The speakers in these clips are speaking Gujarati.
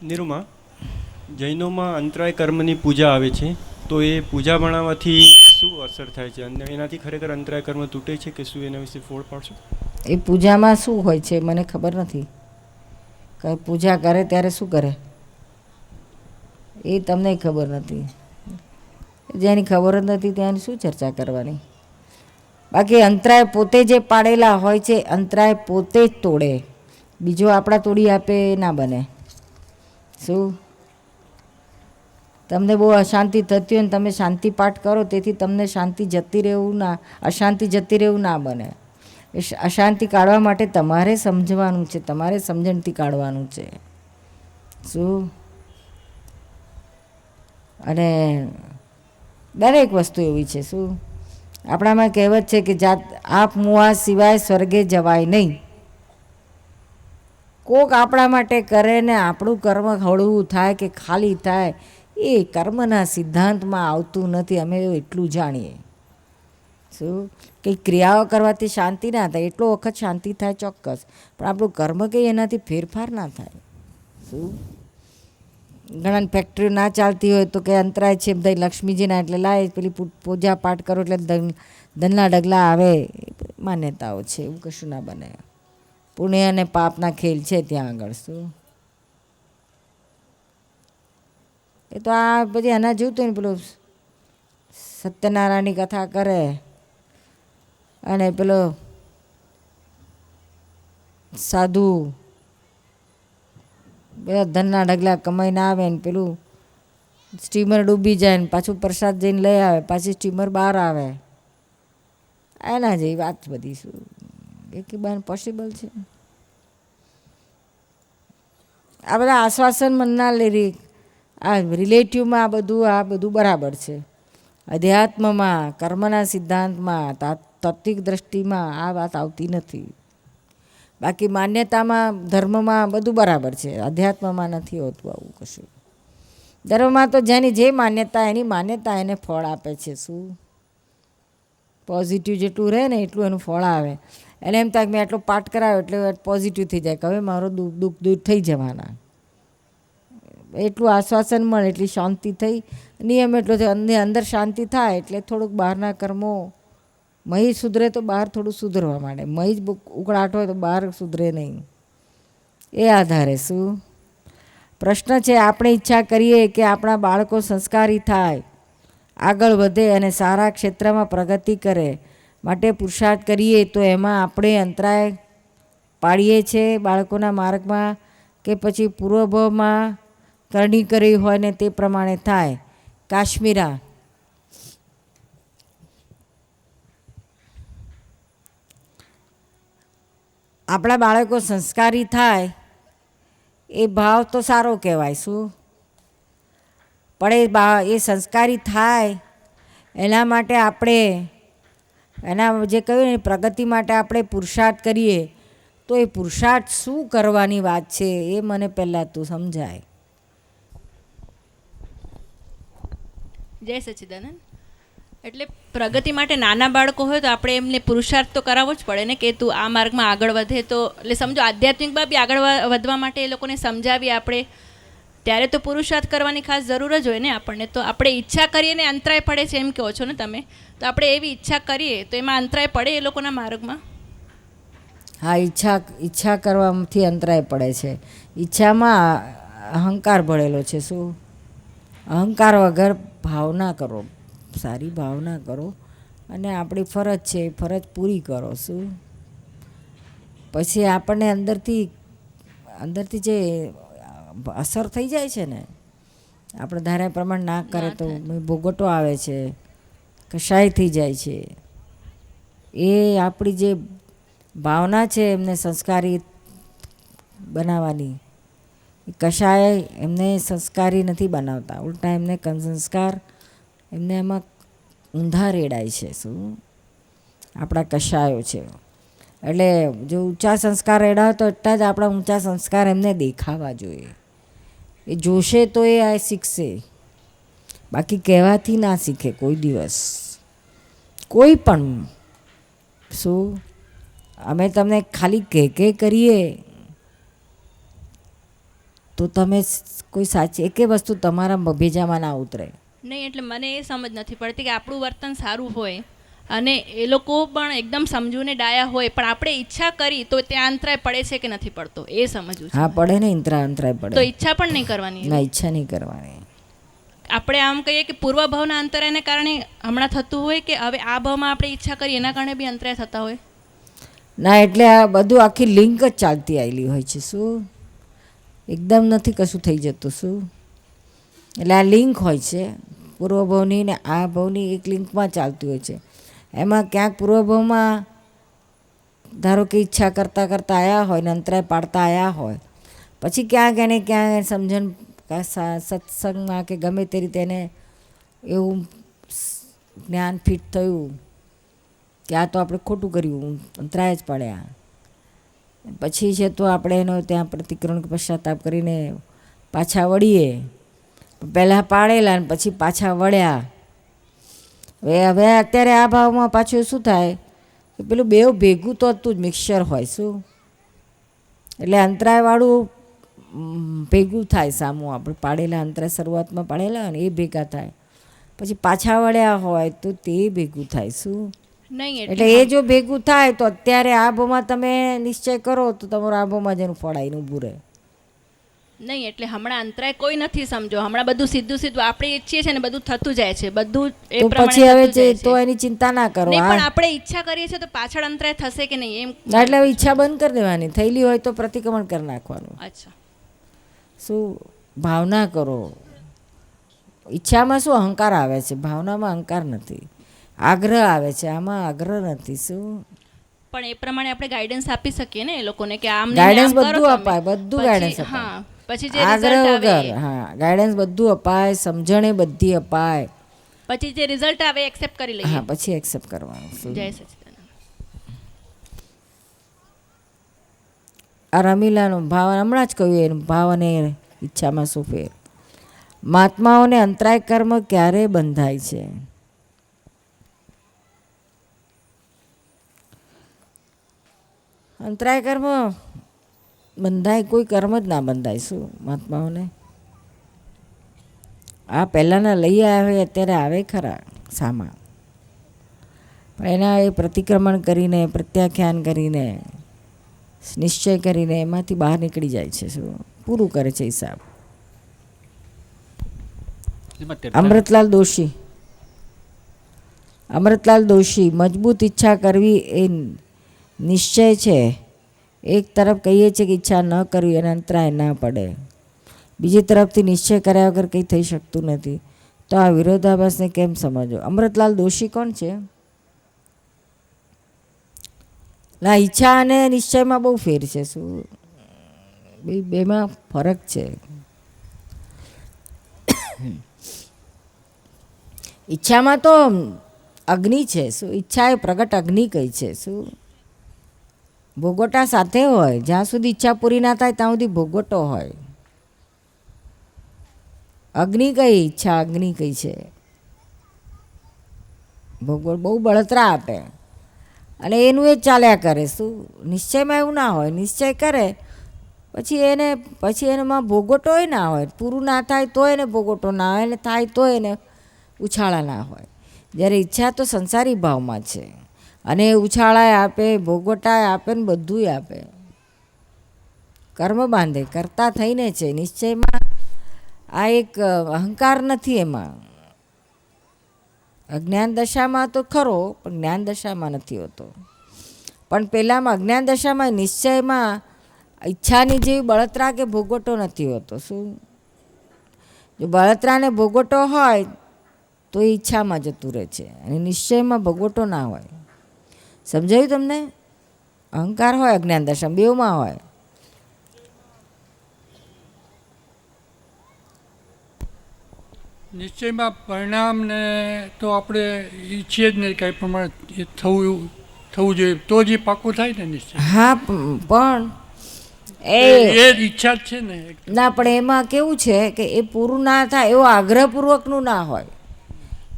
નિરૂમા, જૈનોમાં અંતરાય કર્મની પૂજા આવે છે, તો એ પૂજા ભણાવવાથી શું અસર થાય છે અને એનાથી ખરેખર અંતરાય કર્મ તૂટે છે કે શું, એના વિશે ફોડ પાડશો? એ પૂજામાં શું હોય છે મને ખબર નથી. પૂજા કરે ત્યારે શું કરે એ તમને ખબર નથી. જેની ખબર જ નથી ત્યાંની શું ચર્ચા કરવાની. બાકી અંતરાય પોતે જે પાડેલા હોય છે, અંતરાય પોતે જ તોડે, બીજો આપણા તોડી આપે ના બને. શું તમને બહુ અશાંતિ થતી હોય ને તમે શાંતિ પાઠ કરો, તેથી તમને શાંતિ જતી રહેવું ના, અશાંતિ જતી રહેવું ના બને. એ અશાંતિ કાઢવા માટે તમારે સમજવાનું છે, તમારે સમજણથી કાઢવાનું છે. શું અને દરેક વસ્તુ એવી છે. શું આપણામાં કહેવત છે કે જાત આપ મુઆ સિવાય સ્વર્ગે જવાય નહીં. કોક આપણા માટે કરે ને આપણું કર્મ હળવું થાય કે ખાલી થાય, એ કર્મના સિદ્ધાંતમાં આવતું નથી. અમે એટલું જાણીએ. શું કંઈ ક્રિયાઓ કરવાથી શાંતિ ના થાય, એટલો વખત શાંતિ થાય ચોક્કસ, પણ આપણું કર્મ કંઈ એનાથી ફેરફાર ના થાય. શું ઘણા ફેક્ટરીઓ ના ચાલતી હોય તો કે અંતરાય છે બધા લક્ષ્મીજીના, એટલે લાય પેલી પૂજા પાઠ કરો એટલે ધનના ડગલા આવે. માન્યતાઓ છે, એવું કશું ના બને. પુણ્ય અને પાપના ખેલ છે ત્યાં આગળ. શું એ તો આ બધી આના જેવું ને પેલું સત્યનારાયણની કથા કરે અને પેલો સાધુ પેલા ધનના ડગલા કમાઈને આવે ને પેલું સ્ટીમર ડૂબી જાય ને પાછું પ્રસાદ જઈને લઈ આવે, પાછી સ્ટીમર બહાર આવે. એના જેવી વાત બધી. શું એ કે બાર પોસિબલ છે? આ બધા આશ્વાસન મનના લીરી આ રિલેટિવમાં આ બધું બરાબર છે. અધ્યાત્મમાં, કર્મના સિદ્ધાંતમાં, તાત્વિક દ્રષ્ટિમાં આ વાત આવતી નથી. બાકી માન્યતામાં, ધર્મમાં બધું બરાબર છે, અધ્યાત્મમાં નથી હોતું આવું કશું. ધર્મમાં તો જેની જે માન્યતા એની માન્યતા એને ફળ આપે છે. શું પોઝિટિવ જેટલું રહે ને એટલું એનું ફળ આવે. એને એમ થાય મેં આટલો પાઠ કરાવ્યો એટલે પોઝિટિવ થઈ જાય કે હવે મારો દુઃખ દૂર થઈ જવાના. એટલું આશ્વાસન મળે, એટલી શાંતિ થઈ, નિયમ એટલો અંદર શાંતિ થાય એટલે થોડુંક બહારના કર્મો મહી સુધરે તો બહાર થોડું સુધરવા માંડે. મહી જ ઉકળાટ હોય તો બહાર સુધરે નહીં. એ આધારે શું પ્રશ્ન છે, આપણે ઈચ્છા કરીએ કે આપણા બાળકો સંસ્કારી થાય, આગળ વધે અને સારા ક્ષેત્રમાં પ્રગતિ કરે માટે પુરુષાર્થ કરીએ, તો એમાં આપણે અંતરાય પાડીએ છીએ બાળકોના માર્ગમાં, કે પછી પૂર્વભાવમાં કરણી કરી હોય ને તે પ્રમાણે થાય. કાશ્મીરા આપણા બાળકો સંસ્કારી થાય એ ભાવ તો સારો કહેવાય. શું પણ એ સંસ્કારી થાય એના માટે આપણે એના જે કહ્યું ને પ્રગતિ માટે આપણે પુરુષાર્થ કરીએ, તો એ પુરુષાર્થ શું કરવાની વાત છે એ મને પહેલાં તું સમજાય. જય સચ્ચિદાનંદ. એટલે પ્રગતિ માટે નાના બાળકો હોય તો આપણે એમને પુરુષાર્થ તો કરાવવો જ પડે ને, કે તું આ માર્ગમાં આગળ વધે. તો એટલે સમજો આધ્યાત્મિકમાં બી આગળ વધવા માટે એ લોકોને સમજાવીએ આપણે, ત્યારે તો પુરુષાર્થ કરવાની ખાસ જરૂર જ હોય ને આપણને. તો આપણે ઈચ્છા કરીએ ને અંતરાય પડે છે એમ કહો છો ને તમે, તો આપણે એવી ઈચ્છા કરીએ તો એમાં અંતરાય પડે એ લોકોના માર્ગમાં? હા, ઈચ્છા કરવાથી અંતરાય પડે છે. ઈચ્છામાં અહંકાર ભળેલો છે. શું અહંકાર વગર ભાવના કરો, સારી ભાવના કરો અને આપણી ફરજ છે એ ફરજ પૂરી કરો. શું પછી આપણને અંદરથી જે અસર થઈ જાય છે ને, આપણે ધાર્યા પ્રમાણે ના કરે તો ભોગવટો આવે છે, કશાય થઈ જાય છે. એ આપણી જે ભાવના છે એમને સંસ્કારી બનાવવાની, કશાય એમને સંસ્કારી નથી બનાવતા, ઉલટા એમને સંસ્કાર એમને એમાં ઊંધા રેડાય છે. શું આપણા કશાયો છે. એટલે જો ઊંચા સંસ્કાર રેડાવે તો એટલા જ આપણા ઊંચા સંસ્કાર એમને દેખાવા જોઈએ. એ જોશે તો એ આ શીખશે, બાકી કહેવાથી ના શીખે કોઈ દિવસ કોઈ પણ. શું અમે તમને ખાલી કે કરીએ તો તમે કોઈ સાચી એકે વસ્તુ તમારા ભેજામાં ના ઉતરે. નહીં એટલે મને એ સમજ નથી પડતી કે આપણું વર્તન સારું હોય અને એ લોકો પણ એકદમ સમજૂને ડાયા હોય પણ આપણે ઈચ્છા કરી તો ત્યાં અંતરાય પડે છે કે નથી પડતો એ સમજવું છે. હા પડે ને, અંતરાય તો પડે. ઈચ્છા પણ નહીં કરવાની. ના, ઈચ્છા નહીં કરવાની. આપણે આમ કહીએ કે પૂર્વભાવના અંતરાયને કારણે હમણાં થતું હોય કે હવે આ ભાવમાં આપણે ઈચ્છા કરીએ એના કારણે બી અંતરાય થતા હોય. ના, એટલે આ બધું આખી લિંક જ ચાલતી આવેલી હોય છે. શું એકદમ નથી કશું થઈ જતું. શું એટલે આ લિંક હોય છે પૂર્વભાવની ને આ ભાવની એક લિંકમાં ચાલતી હોય છે. એમાં ક્યાંક પૂર્વભાવમાં ધારો કે ઈચ્છા કરતાં કરતાં આવ્યા હોય ને અંતરાય પાડતા આવ્યા હોય, પછી ક્યાંક એને ક્યાંક સમજણ સત્સંગમાં કે ગમે તે રીતે એને એવું જ્ઞાન ફિટ થયું કે આ તો આપણે ખોટું કર્યું, અંતરાય જ પડ્યા. પછી છે તો આપણે એનો ત્યાં પ્રતિક્રમણ પશ્ચાતાપ કરીને પાછા વળીએ. પહેલાં પાડેલા ને પછી પાછા વળ્યા. હવે અત્યારે આ ભાવમાં પાછું શું થાય કે પેલું બેવ ભેગું તો હતું જ મિક્સર હોય. શું એટલે અંતરાયવાળું ભેગું થાય સામું. આપણે પાડેલા અંતરાય શરૂઆતમાં પાડેલા ને એ ભેગા થાય, પછી પાછા વળ્યા હોય તો તે ભેગું થાય. શું નહીં એટલે એ જો ભેગું થાય તો અત્યારે આ ભાવમાં તમે નિશ્ચય કરો તો તમારું આ ભાવમાં જ એનું ફળ આવીને ઊભું રહે. નહીં એટલે હમણાં અંતરાય કોઈ નથી સમજો. હમણાં બધું સીધું સીધું આપણે ઈચ્છીએ છીએ ને બધું થતું જાય છે. બધું એ તો પ્રમાણે પછી હવે થતું જાય છે. તો એની ચિંતા ના કરો. નહીં આ પણ આપણે ઈચ્છા કરીએ છીએ તો પાછળ અંતરાય થશે કે નહીં એમ. ના, એટલે હવે ઈચ્છા બંધ કરી દેવાની. થયેલી હોય તો પ્રતિક્રમણ કરી નાખવાનું. અચ્છા. શું ભાવના કરો. ઈચ્છામાં શું અહંકાર આવે છે, ભાવનામાં અહંકાર નથી. આગ્રહ આવે છે, આમાં આગ્રહ નથી. શું પણ એ પ્રમાણે આપણે ગાઈડન્સ આપી શકીએ ને એ લોકોને કે આમ ગાઈડન્સ બધું અપાય, બધું ગાઈડન્સ હા અપાય. પછી જે આગ્રહ રિઝલ્ટ વગર આવે હા ગાઈડન્સ બધું અપાય, સમજણે બધી અપાય. પછી જે રિઝલ્ટ આવે એક્સેપ્ટ કરી લઈએ. હા, પછી એક્સેપ્ટ કરવાનું. શું જય સચિદાનંદ. આ રમીલાનો ભાવ હમણાં જ કહ્યું એનું ભાવ અને ઈચ્છામાં શું ફેર. મહાત્માઓને અંતરાય કર્મ ક્યારે બંધાય છે? અંતરાય કર્મ બંધાય, કોઈ કર્મ જ ના બંધાય. શું મહાત્માઓને આ પહેલાંના લઈ આવે અત્યારે આવે ખરા સામા, પણ એના એ પ્રતિક્રમણ કરીને પ્રત્યાખ્યાન કરીને નિશ્ચય કરીને એમાંથી બહાર નીકળી જાય છે. શું પૂરું કરે છે હિસાબ. અમૃતલાલ દોશી મજબૂત ઈચ્છા કરવી એ નિશ્ચય છે. એક તરફ કહીએ છીએ કે ઈચ્છા ન કરવી એને અંતરાય ના પડે, બીજી તરફથી નિશ્ચય કર્યા વગર કંઈ થઈ શકતું નથી. તો આ વિરોધાભાસને કેમ સમજો? અમૃતલાલ દોશી કોણ છે? ના, ઈચ્છા અને નિશ્ચયમાં બહુ ફેર છે. શું બેમાં ફરક છે. ઈચ્છામાં તો અગ્નિ છે. શું ઈચ્છા એ પ્રગટ અગ્નિ કઈ છે. શું ભોગવટા સાથે હોય. જ્યાં સુધી ઈચ્છા પૂરી ના થાય ત્યાં સુધી ભોગવટો હોય. અગ્નિ કઈ, ઈચ્છા અગ્નિ કઈ છે. ભોગવટ બહુ બળતરા આપે અને એનું એ જ ચાલ્યા કરે. શું નિશ્ચયમાં એવું ના હોય. નિશ્ચય કરે પછી એનામાં ભોગવટોય ના હોય. પૂરું ના થાય તો એને ભોગવટો ના હોય, અને થાય તો એને ઉછાળા ના હોય. જ્યારે ઈચ્છા તો સંસારી ભાવમાં છે અને ઉછાળાય આપે, ભોગવટાય આપે ને બધુંય આપે. કર્મ બાંધે કરતા થઈને છે. નિશ્ચયમાં આ એક અહંકાર નથી. એમાં અજ્ઞાન દશામાં તો ખરો પણ જ્ઞાન દશામાં નથી હોતો. પણ પહેલાંમાં અજ્ઞાન દશામાં નિશ્ચયમાં ઈચ્છાની જેવી બળતરા કે ભોગવટો નથી હોતો. શું જો બળતરાને ભોગવટો હોય તો એ ઈચ્છામાં જતું રહે છે અને નિશ્ચયમાં ભોગવટો ના હોય. સમજાયું તમને? અહંકાર હોય અજ્ઞાન દશા બેવમાં હોય. નિશ્ચયમાં પરિણામને તો આપણે ઈચ્છીએ જ નહીં કાંઈ પ્રમાણે એ થવું જોઈએ તો જ એ પાકું થાય ને નિશ્ચય. હા, પણ એ ઈચ્છા જ છે ને. ના, પણ એમાં કેવું છે કે એ પૂરું ના થાય એવો આગ્રહપૂર્વકનું ના હોય.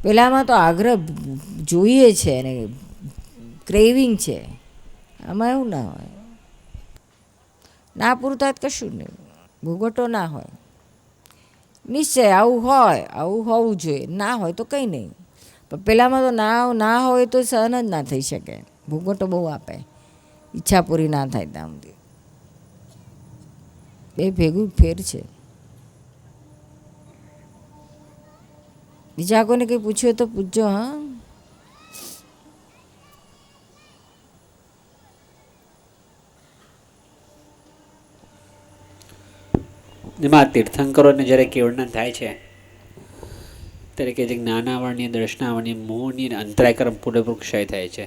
પેલામાં તો આગ્રહ જોઈએ છે ને ક્રેવિંગ છે. આમાં એવું ના હોય. ના પૂરું થાય તો કશું નહીં. ભૂગોટો ના હોય. નિશ્ચય આવું હોય, આવું હોવું જોઈએ, ના હોય તો કંઈ નહીં. પણ પેલામાં તો ના હોય તો સહન જ ના થઈ શકે. ભૂગોટો બહુ આપે, ઈચ્છા પૂરી ના થાય ત્યાં સુધી. બે ભેગું ફેર છે. બીજા કોઈને કંઈ પૂછ્યું તો પૂછજો. હા, જેમાં તીર્થંકરોને જ્યારે કેવળના થાય છે ત્યારે કે જે જ્ઞાનાવરણીય દર્શનાવરણીય મોહની અને અંતરાય કર્મ પૂરેપૂરો ક્ષય થાય છે.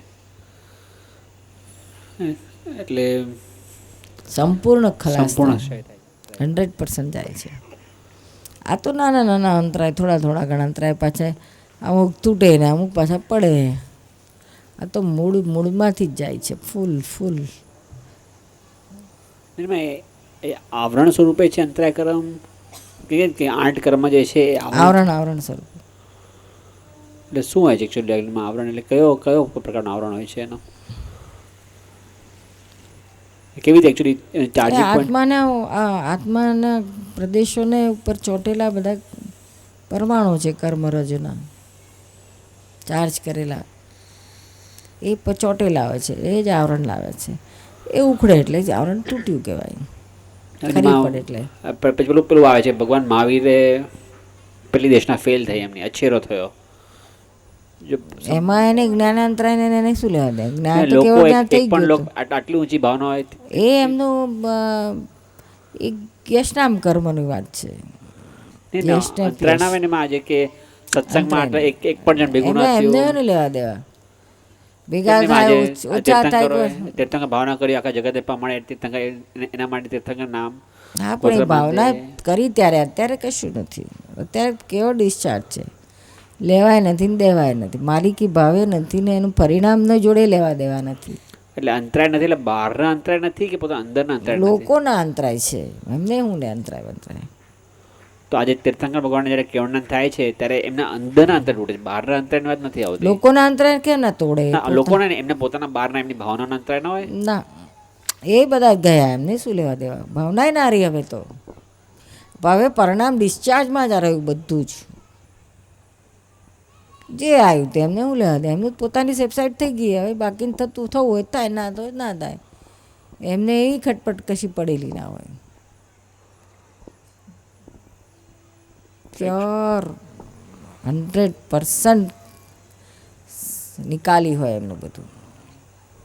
એટલે સંપૂર્ણ ખલાસ સંપૂર્ણ ક્ષય થાય છે. 100% જાય છે. આ તો નાના નાના અંતરાય, થોડા થોડા ઘણા અંતરાય પાછા અમુક તૂટે ને અમુક પાછા પડે. આ તો મૂળમાંથી જ જાય છે ફૂલ. એમાં એ આવરણ સ્વરૂપે છે અંતરાય કર્મ કે 8 કર્મ જે છે એ આવરણ સ્વરૂપ. એટલે શું હોય છે એકચ્યુઅલી આવરણ? એટલે કયો પ્રકારનો આવરણ હોય છે એનો? કેવી રીતે એકચ્યુઅલી ચાર્જિંગ પોઈન્ટ? આત્માના પ્રદેશોને ઉપર ચોટેલા બધા પરમાણુ છે કર્મરજના, ચાર્જ કરેલા, એ ચોટેલા હોય છે, એ જ આવરણ લાવે છે. એ ઉખડે એટલે જ આવરણ તૂટ્યું કહેવાય. ખરી પડે એટલે પેલું આવે છે ભગવાન મહાવીરે પેલી દેશના ફેલ થઈ, એમની અછેરો થયો. એમાં એને જ્ઞાનાંતરાય એને શું લેવા દે? જ્ઞાન તો લોકો કેવળ જ્ઞાન થઈ પણ ગયું. આટલી ઊંચી ભાવના હોય એ એમનું એક યશનામ કર્મની વાત છે. અંતરાયણ એમાં આજે કે સત્સંગમાં એક પણ જણ ભેગું ના એમને થયું. એને લેવા દેવા. ભેગા થાય, ઓછા થાય. તીર્થંકર ભાવના કરી આખા જગતે પ્રમાણે તીર્થંકર, એના માટે તીર્થંકર નામ. હા, પણ એ ભાવના કરી ત્યારે, અત્યારે કશું નથી. અત્યારે કેવો ડિસ્ચાર્જ છે, લેવાય નથી ને દેવાય નથી, માલિકી ભાવે નથી ને એનું પરિણામનો જોડે લેવા દેવા નથી. એટલે અંતરાય નથી, એટલે બહારના અંતરાય નથી કે પોતા અંદરના અંતરાય નથી? લોકોના અંતરાય છે, એમને શું લે અંતરાય. તો આજે તીર્થંકર ભગવાન જ્યારે કેવળના થાય છે ત્યારે એમના અંદરના અંતર તૂટે છે, બહારના અંતરાયની વાત નથી આવતી. લોકોના અંતરાય કેમ ના તોડે? લોકોના એમને પોતાના બહારના એમની ભાવનાના અંતરાય ના હોય? ના, એ બધા ગયા, એમને શું લેવા દેવા? ભાવનાય ના રહી હવે તો. હવે પરિણામ ડિસ્ચાર્જમાં જ રહ્યું બધું જ. જે આવ્યું તેમને શું લેવા દે? એમનું પોતાની સેબસાઇડ થઈ ગઈ. હવે બાકી થવું હોય થાય, ના તો ના થાય. એમને એ ખટપટ કશી પડેલી ના હોય. પ્યોર 100% નિકાલી હોય એમનું બધું.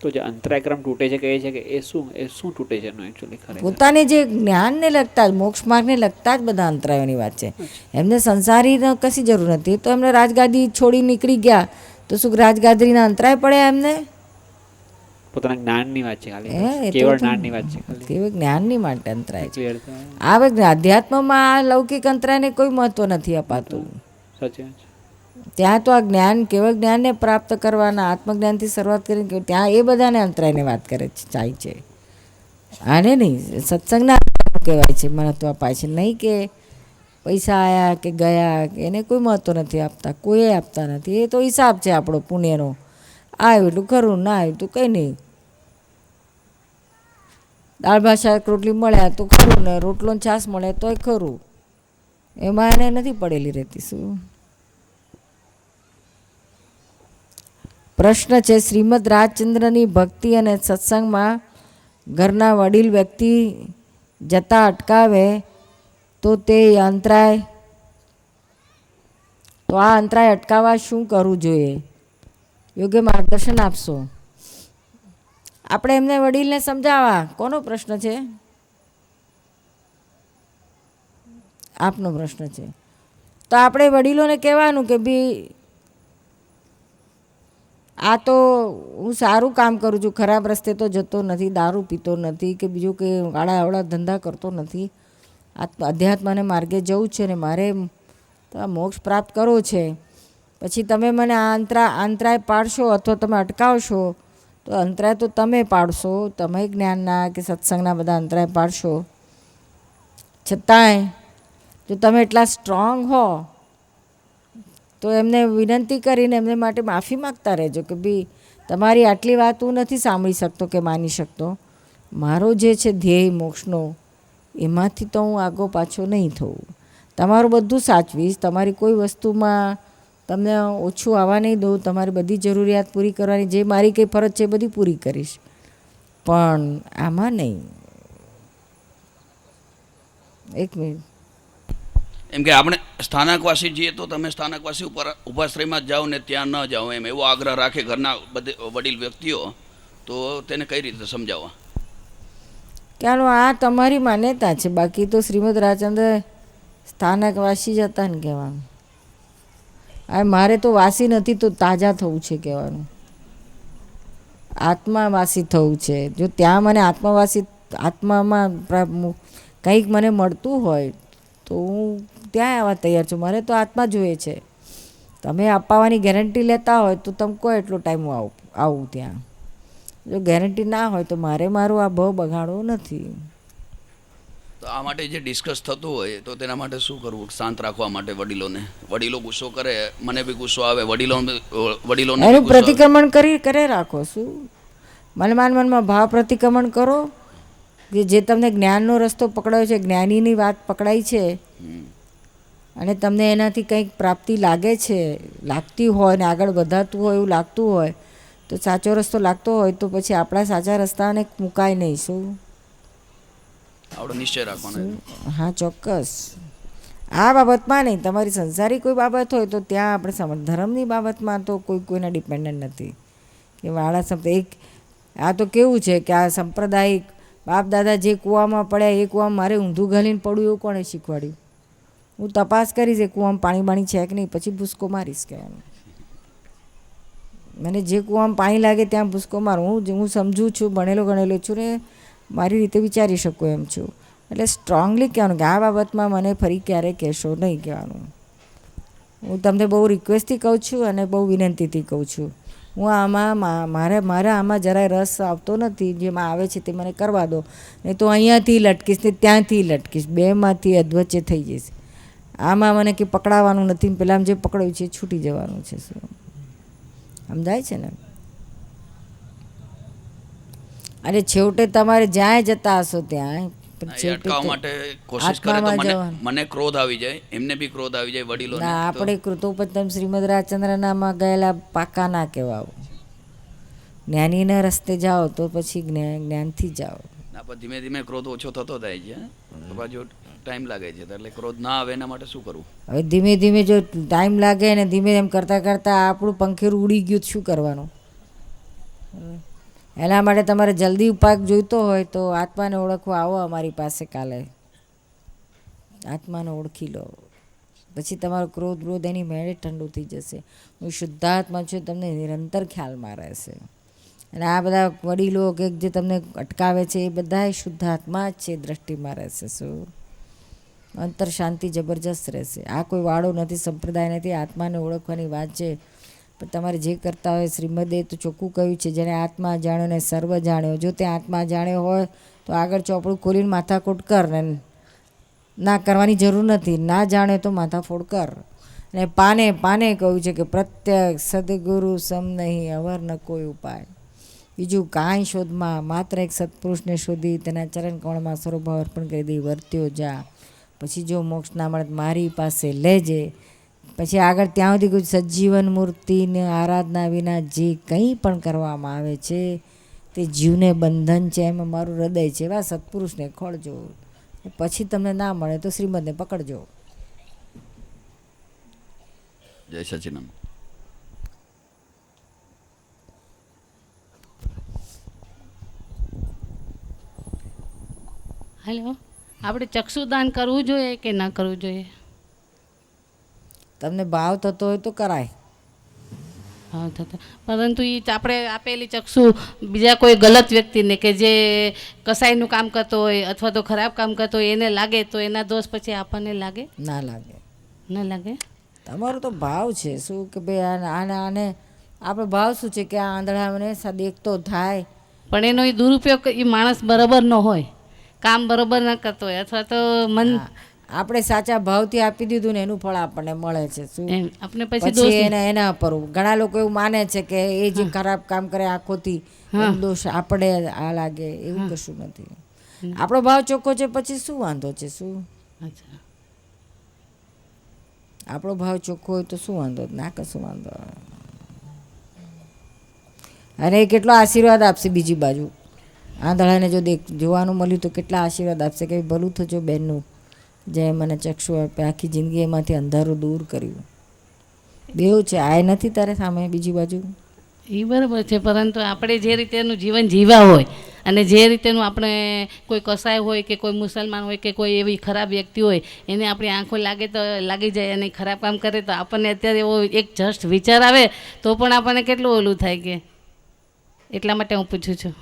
તો જે અંતરાય ક્રમ તૂટે છે કહે છે કે એ શું તૂટે છે એનું એકચ્યુઅલી ખરેખર? પોતાને જે જ્ઞાનને લગતા જ, મોક્ષ માર્ગને લગતા જ બધા અંતરાયોની વાત છે. એમને સંસારીનો કશી જરૂર નથી. તો એમને રાજગાદી છોડી નીકળી ગયા તો શું રાજગાદીના અંતરાય પડ્યા એમને? પોતાના જ્ઞાનની વાત છે ખાલી, એ તો કેવળ જ્ઞાનની વાત છે ખાલી. કેવળ જ્ઞાનની માટે અંતરાય છે. Clear થાય. આ અધ્યાત્મમાં આ લૌકિક અંતરાયને કોઈ મહત્વ નથી અપાતું. સાચી વાત છે. ત્યાં તો આ જ્ઞાન, કેવળ જ્ઞાનને પ્રાપ્ત કરવાના, આત્મજ્ઞાનથી શરૂઆત કરીને ત્યાં એ બધાને અંતરાયને વાત કરે છે, ચાય છે. આને નહીં, સત્સંગના કહેવાય છે, મહત્વ અપાય છે. નહીં કે પૈસા આવ્યા કે ગયા, એને કોઈ મહત્વ નથી આપતા, કોઈ આપતા નથી. એ તો હિસાબ છે આપણો પુણ્યનો. આવ્યું એટલું ખરું, ના આવ્યું તો કંઈ નહીં. દાળ ભાત શાક રોટલી મળ્યા તો ખરું ને, રોટલો છાશ મળે તોય ખરું. એમાં એને નથી પડેલી રહેતી. શું પ્રશ્ન છે? શ્રીમદ રાજચંદ્રની ભક્તિ અને સત્સંગમાં ઘરના વડીલ વ્યક્તિ જતા અટકાવે તો તે અંતરાય, તો આ અંતરાય અટકાવવા શું કરવું જોઈએ? યોગ્ય માર્ગદર્શન આપશો. આપણે એમને વડીલને સમજાવવા. કોનો પ્રશ્ન છે? આપનો પ્રશ્ન છે. તો આપણે વડીલોને કહેવાનું કે ભાઈ આ તો હું સારું કામ કરું છું, ખરાબ રસ્તે તો જતો નથી, દારૂ પીતો નથી કે બીજું કે આડા અવળા ધંધા કરતો નથી, અધ્યાત્મને માર્ગે જવું છે ને મારે મોક્ષ પ્રાપ્ત કરવો છે. પછી તમે મને આ અંતરાય પાડશો અથવા તમે અટકાવશો તો અંતરાય તો તમે પાડશો, તમે જ્ઞાનના કે સત્સંગના બધા અંતરાય પાડશો. છતાંય જો તમે એટલા સ્ટ્રોંગ હો તો એમને વિનંતી કરીને એમને માટે માફી માગતા રહેજો કે ભાઈ તમારી આટલી વાત હું નથી સાંભળી શકતો કે માની શકતો. મારો જે છે ધ્યેય મોક્ષનો એમાંથી તો હું આગો પાછો નહીં થઉં. તમારું બધું સાચવીશ, તમારી કોઈ વસ્તુમાં તમને ઓછું આવવા નહીં દઉં, તમારી બધી જરૂરિયાત પૂરી કરવાની જે મારી કંઈ ફરજ છે એ બધી પૂરી કરીશ, પણ આમાં નહીં. એક મિનિટ. એમ કે આપણે સ્થાનકવાસી છીએ તો તમે સ્થાનકવાસી ઉપર ઉપાશ્રયમાં જ જાઓ ને ત્યાં ન જાઓ એમ એવો આગ્રહ રાખે ઘરના બધે વડીલ વ્યક્તિઓ, તો તેને કઈ રીતે સમજાવવા? ચાલો આ તમારી માન્યતા છે, બાકી તો શ્રીમદ રાજચંદ્ર સ્થાનકવાસી જ હતા ને કહેવાનું. આ મારે તો વાસી નથી તો તાજા થવું છે કહેવાનું, આત્માવાસી થવું છે. જો ત્યાં મને આત્મામાં કંઈક મને મળતું હોય તો હું ત્યાં આવવા તૈયાર છું. મારે તો આત્મા જોઈએ છે. તમે અપાવવાની ગેરંટી લેતા હોય તો તમે કહો એટલો ટાઈમ હું આવું ત્યાં. જો ગેરંટી ના હોય તો મારે મારું આ ભાવ બગાડવો નથી. તો આ માટે જે ડિસ્કસ થતું હોય તો તેના માટે શું કરવું શાંત રાખવા માટે વડીલોને? વડીલો ગુસ્સો કરે, મને બી ગુસ્સો આવે, વડીલોને એનું પ્રતિક્રમણ કરે રાખો. શું મનમાં ભાવ પ્રતિક્રમણ કરો કે જે તમને જ્ઞાનનો રસ્તો પકડાયો છે, જ્ઞાનીની વાત પકડાઈ છે અને તમને એનાથી કંઈક પ્રાપ્તિ લાગે છે, લાગતી હોય ને આગળ વધારતું હોય એવું લાગતું હોય તો સાચો રસ્તો લાગતો હોય તો પછી આપણા સાચા રસ્તાને મુકાય નહીં. શું આપણો નિશ્ચય રાખવાનો. હા ચોક્કસ. આ બાબતમાં નહીં, તમારી સંસારી કોઈ બાબત હોય તો ત્યાં આપણે ધર્મની બાબતમાં તો કોઈના ડિપેન્ડન્ટ નથી કે વાળા એક. આ તો કેવું છે કે આ સાંપ્રદાયિક બાપ દાદા જે કૂવામાં પડ્યા એ કૂવામાં મારે ઊંધું ઘાલીને પડ્યું એવું કોણે શીખવાડ્યું? હું તપાસ કરીશ એ કૂવામાં પાણી છે કે નહીં, પછી ભૂસકો મારીશ કહેવાનું. મને જે કૂવામાં પાણી લાગે ત્યાં ભૂસકો મારું. હું સમજું છું, ભણેલો ગણેલો છું ને મારી રીતે વિચારી શકું એમ છું. એટલે સ્ટ્રોંગલી કહેવાનું કે આ બાબતમાં મને ફરી ક્યારેય કહેશો નહીં કહેવાનું. હું તમને બહુ રિક્વેસ્ટથી કહું છું અને બહુ વિનંતીથી કહું છું. હું આમાં મારા આમાં જરાય રસ આવતો નથી. જેમાં આવે છે તે મને કરવા દો, નહીં તો અહીંયાથી લટકીશ ને ત્યાંથી લટકીશ, બેમાંથી અધવચ્ચે થઈ જઈશ. આમાં મને કે પકડાવાનું નથી, પેલા જે પકડાયું છે છૂટી જવાનું છે. શું સમજાય છે ને? અને છેવટે તમારે જ્યાં જતા હશો ત્યાં અટકાવવા માટે કોશિશ કરે તો મને ક્રોધ આવી જાય, એમને બી ક્રોધ આવી જાય વડીલોને. ના, આપણે તો પછી તમે શ્રીમદ રાજચંદ્રનામાં ગયેલા પાકા ના કહેવાઓ. જ્ઞાનીના રસ્તે જાઓ તો પછી જ્ઞાનથી જાઓ. ના, પણ ધીમે ધીમે ક્રોધ ઓછો થતો થાય છે, પાછો ટાઈમ લાગે છે, એટલે ક્રોધ ના આવે એના માટે શું કરવું? હવે ધીમે ધીમે જો ટાઈમ લાગે ને ધીમે એમ કરતાં કરતાં આપણું પંખેરું ઉડી ગયું શું કરવાનું? એના માટે તમારે જલ્દી ઉપાય જોઈતો હોય તો આત્માને ઓળખવા આવો અમારી પાસે કાલે. આત્માને ઓળખી લો, પછી તમારો ક્રોધ એની મેળે ઠંડુ થઈ જશે. હું શુદ્ધાત્મા છું, તમને નિરંતર ખ્યાલમાં રહેશે. અને આ બધા વડીલો કે જે તમને અટકાવે છે એ બધા શુદ્ધાત્મા જ છે, દ્રષ્ટિમાં રહેશે. શું અંતર શાંતિ જબરજસ્ત રહેશે. આ કોઈ વાળો નથી, સંપ્રદાય નથી, આત્માને ઓળખવાની વાત છે. પણ તમારે જે કરતા હોય શ્રીમદે તો ચોખ્ખું કહ્યું છે, જેને આત્મા જાણ્યો ને સર્વ જાણ્યો. જો તે આત્મા જાણ્યો હોય તો આગળ ચોપડું ખોલીને માથાકૂટ કર, ને ના કરવાની જરૂર નથી. ના જાણે તો માથાફોડ કર. અને પાને કહ્યું છે કે પ્રત્યક્ષ સદગુરુ સમ નહીં, અવર ન કોઈ ઉપાય. બીજું કાંઈ શોધમાં માત્ર એક સત્પુરુષને શોધી તેના ચરણ કમળમાં સર્વભાવ અર્પણ કરી દઈ વર્ત્યો જા. પછી જો મોક્ષ ના મળે મારી પાસે લેજે. પછી આગળ ત્યાં સુધી કોઈ સજીવન મૂર્તિને આરાધના વિના જે કંઈ પણ કરવામાં આવે છે તે જીવને બંધન છે, એમાં મારું હૃદય છે. એવા સત્પુરુષને ખોળજો. પછી તમને ના મળે તો શ્રીમદને પકડજો. જય સચિદાનંદ. હેલો, આપણે ચક્ષુદાન કરવું જોઈએ કે ના કરવું જોઈએ? તમને ભાવ થતો હોય તો કરાય. ભાવ થતો, પરંતુ એ આપણે આપેલી ચક્ષુ બીજા કોઈ ગલત વ્યક્તિને કે જે કસાઈનું કામ કરતો હોય અથવા તો ખરાબ કામ કરતો હોય એને લાગે તો એના દોષ પછી આપણને લાગે? ના લાગે. ન લાગે. તમારો તો ભાવ છે શું કે ભાઈ આને આપણો ભાવ શું છે કે આ આંધળાને દેખતો થાય. પણ એનો એ દુરુપયોગ એ માણસ બરાબર ન હોય, કામ બરાબર ન કરતો હોય અથવા તો મન આપણે સાચા ભાવથી આપી દીધું ને એનું ફળ આપણને મળે છે. શું આપણે પછી એના પર ઘણા લોકો એવું માને છે કે એ જે ખરાબ કામ કરે આંખોથી દોષ આપણે આ લાગે, એવું કશું નથી. આપણો ભાવ ચોખ્ખો છે પછી શું વાંધો છે? શું અચ્છા. આપણો ભાવ ચોખ્ખો હોય તો શું વાંધો? ના કશું વાંધો. અને એ કેટલો આશીર્વાદ આપશે બીજી બાજુ. આ દળાને જો જોવાનું મળ્યું તો કેટલા આશીર્વાદ આપશે કે ભલું થજો બેનનું, જે મને ચક્ષુ આપે, આખી જિંદગી એમાંથી અંધારું દૂર કર્યું. બેવું છે, આ નથી તારે સામે બીજી બાજુ. એ બરાબર છે, પરંતુ આપણે જે રીતેનું જીવન જીવા હોય અને જે રીતેનું આપણે કોઈ કસાય હોય કે કોઈ મુસલમાન હોય કે કોઈ એવી ખરાબ વ્યક્તિ હોય એને આપણી આંખો લાગે તો લાગી જાય અને ખરાબ કામ કરે તો આપણને અત્યારે એવો એક જસ્ટ વિચાર આવે તો પણ આપણને કેટલું ઓલું થાય કે એટલા માટે હું પૂછું છું.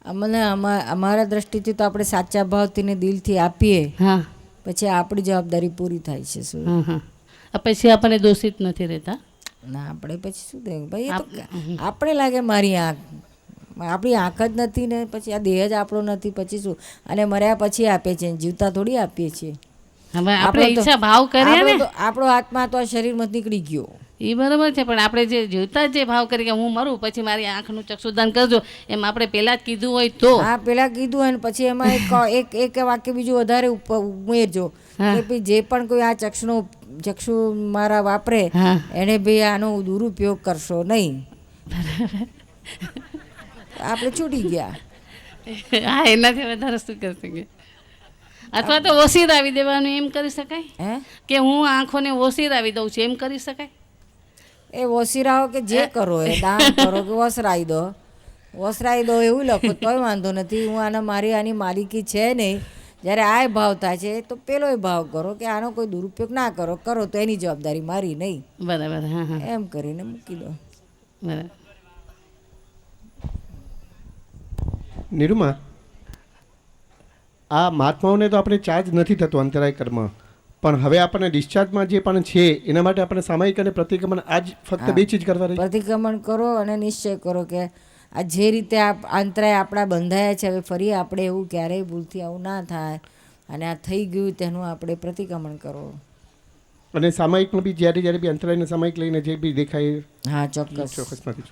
અમને અમારા દ્રષ્ટિથી તો આપણે સાચા ભાવથી ને દિલથી આપીએ હા પછી આપણી જવાબદારી પૂરી થાય છે. શું હા હા. પછી આપણને દોષિત નથી રહેતા. ના આપણે પછી શું થયું ભાઈ? એ તો આપણે લાગે મારી આંખ, આપણી આંખ જ નથી ને પછી આ દેહ જ આપણો નથી પછી શું? અને મર્યા પછી આપે છે, જીવતા થોડી આપીએ છીએ. હવે આપણે ઈચ્છા ભાવ કરીએ ને, આપણો આત્મા તો આ શરીરમાંથી નીકળી ગયો. એ બરાબર છે, પણ આપણે જે જીવતા જે ભાવ કરીએ કે હું મરું પછી મારી આંખનું ચક્ષુદાન કરજો, એમ આપણે પહેલાં જ કીધું હોય તો. હા, પહેલાં કીધું હોય ને પછી એમાં એક વાક્ય બીજું વધારે ઉમેરજો કે ભાઈ જે પણ કોઈ આ ચક્ષુ મારા વાપરે એને ભાઈ આનો દુરુપયોગ કરશો નહીં. આપણે છૂટી ગયા. હા, એનાથી વધારે શું કરી શકીએ? અથવા તો ઓસીરાવી દેવાનું એમ કરી શકાય કે હું આંખોને ઓસીરાવી દઉં છું એમ કરી શકાય? એ ઓસીરાઓ કે જે કરો એ દાન કરો કે વસરાઈ દો એવું લખો તોય વાંધો નથી. હું આની માલિકી છે નહીં. જ્યારે આ ભાવ થાય છે તો પેલોય ભાવ કરો કે આનો કોઈ દુરુપયોગ ના કરો તો એની જવાબદારી મારી નહીં. બરાબર. હા હા, એમ કરીને મૂકી દો. બરાબર. નિરૂમા, આ મહાત્માઓને તો આપણે ચાર્જ નથી થતો અંતરાય કર્મ, પણ હવે આપણને ડિસ્ચાર્જમાં જે પણ છે એના માટે આપણે સામાયિક અને પ્રતિક્રમણ આજ ફક્ત બે ચીજ કરવા રહી. પ્રતિક્રમણ કરો અને નિશ્ચય કરો કે આ જે રીતે અંતરાય આપણા બંધાયા છે હવે ફરી આપણે એવું ક્યારેય ભૂલથી આવું ના થાય અને આ થઈ ગયું તેનું આપણે પ્રતિક્રમણ કરો. અને સામાયિકમાં બી જ્યારે બી અંતરાયને સામાયિક લઈને જે બી દેખાય. હા, ચોક્કસ. નથી.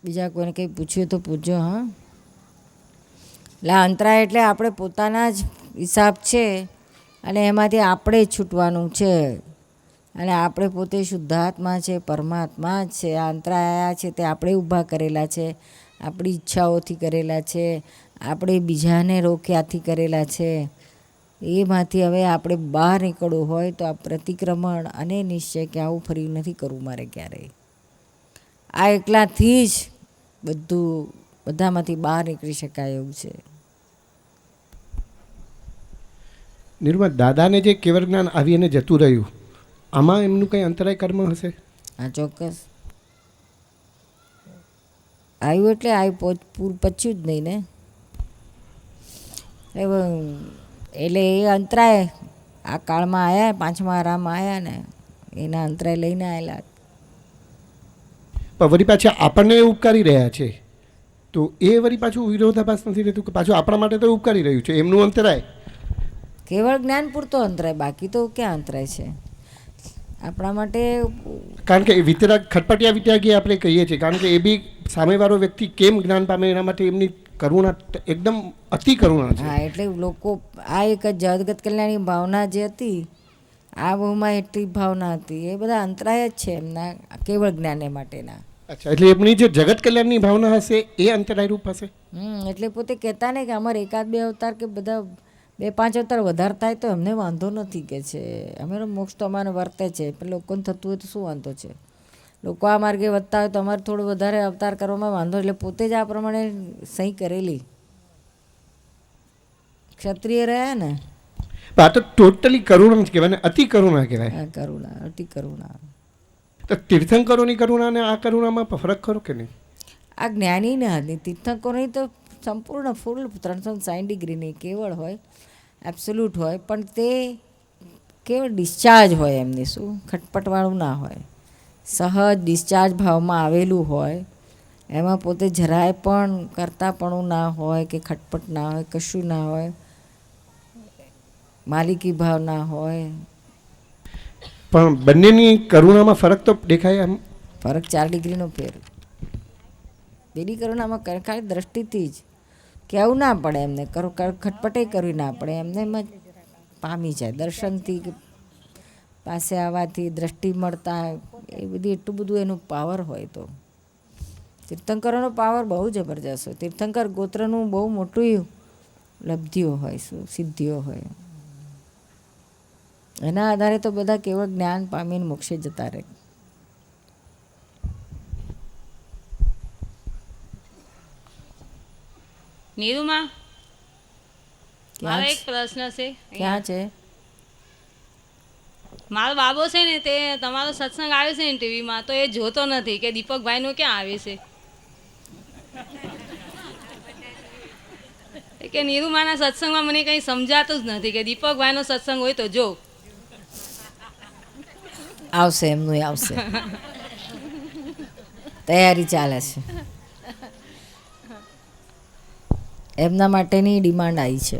બીજા કોઈને કંઈ પૂછ્યું તો પૂછજો. હા, એટલે અંતરાય એટલે આપણે પોતાના જ હિસાબ છે અને એમાંથી આપણે જ છૂટવાનું છે અને આપણે પોતે શુદ્ધાત્મા છે, પરમાત્મા જ છે. આ અંતરાયા છે તે આપણે ઊભા કરેલા છે, આપણી ઈચ્છાઓથી કરેલા છે, આપણે બીજાને રોક્યાથી કરેલા છે. એમાંથી હવે આપણે બહાર નીકળવું હોય તો આ પ્રતિક્રમણ અને નિશ્ચય કે આવું ફરી નથી કરવું મારે ક્યારેય. આ એકલાથી જ બધામાંથી બહાર નીકળી શકાય એવું છે. નિરૂમા, દાદાને જે કેવળ જ્ઞાન આવી અને જતું રહ્યું, આમાં એમનું કંઈ અંતરાય કર્મ હશે? હા, ચોક્કસ આવ્યું એટલે પચ્યું જ નહીં ને. એટલે એ અંતરાય આ કાળમાં આવ્યા, પાંચમા આરામમાં આવ્યા ને એના અંતરાય લઈને આવેલા. પણ વળી પાછા આપણને ઉપકારી રહ્યા છે તો એ વળી પાછું વિરોધાભાસ નથી રહેતું કે પાછું આપણા માટે તો ઉપકારી રહ્યું છે એમનું અંતરાય? કેવળ જ્ઞાન પૂરતો અંતરાય, બાકી તો ક્યાં અંતરાય છે આપણા માટે? કારણ કે ખટપટિયા વિત્યાગી આપણે કહીએ છીએ, કારણ કે એ બી સામેવાળો વ્યક્તિ કેમ જ્ઞાન પામે એના માટે એમની કરુણા એકદમ અતિ કરુણા છે. હા, એટલે લોકો આ એક જગત કલ્યાણની ભાવના જે હતી આ બહુમાં એટલી ભાવના હતી, એ બધા અંતરાય જ છે એમના કેવળ જ્ઞાને માટેના. અચ્છા, એટલે એમની જે જગત કલ્યાણની ભાવના હશે એ અંતરાય રૂપ હશે. એટલે પોતે કહેતા ને કે અમારે એકાદ બે અવતાર કે બધા 2-5 અવતાર વધારે થાય તો અમને વાંધો નથી કે છે, અમારો મોક્ષ તો અમારે વર્તે છે, પણ લોકોને થતું હોય તો શું વાંધો છે? લોકો આ માર્ગે વધતા હોય તો અમારે થોડું વધારે અવતાર કરવામાં વાંધો. એટલે પોતે જ આ પ્રમાણે સહી કરેલી ક્ષત્રિય રહ્યા ને. આ તો ટોટલી કરુણા જ કહેવાય ને, અતિ કરુણા કહેવાય. કરુણા, અતિ કરુણા. તો તીર્થંકરોની કરુણા અને આ કરુણામાં ફરક ખરો કે નહીં? આ જ્ઞાની ને હતી, તીર્થંકરોની તો સંપૂર્ણ ફૂલ 360 ડિગ્રીની કેવળ હોય, એબ્સોલ્યુટ હોય, પણ તે કેવળ ડિસ્ચાર્જ હોય એમની. શું ખટપટવાળું ના હોય, સહજ ડિસ્ચાર્જ ભાવમાં આવેલું હોય. એમાં પોતે જરાય પણ કરતાપણું ના હોય કે ખટપટ ના હોય, કશું ના હોય, માલિકી ભાવ ના હોય. પણ બંનેની કરુણામાં ફરક તો દેખાય આમ. ફરક 4 ડિગ્રીનો ફેર. પેલી કરુણામાં ખાલી દ્રષ્ટિથી જ કહેવું ના પડે એમને, ખટપટે કરવી ના પડે, એમને એમ જ પામી જાય દર્શનથી, પાસે આવવાથી, દ્રષ્ટિ મળતા, એ બધી એટલું બધું એનું પાવર હોય. તો તીર્થંકરોનો પાવર બહુ જબરજસ્ત હોય. તીર્થંકર ગોત્રનું બહુ મોટું લબ્ધિઓ હોય, શું સિદ્ધિઓ હોય. એના આધારે તો બધા કેવળ જ્ઞાન પામીને મોક્ષે જતા રહે. નીરુમાં મારો એક પ્રશ્ન છે. ક્યાં છે? મારો બાબો છે ને, તે તમારો સત્સંગ આવે છે ને ટીવીમાં, તો એ જોતો નથી કે દીપકભાઈનો ક્યાં આવે છે. કે નીરુમાના સત્સંગમાં મને કંઈ સમજાતું જ નથી કે દીપકભાઈનો સત્સંગ હોય તો જો. આવશે, એમનું આવશે, તૈયારી ચાલે છે. એમના માટેની ડિમાન્ડ આવી છે.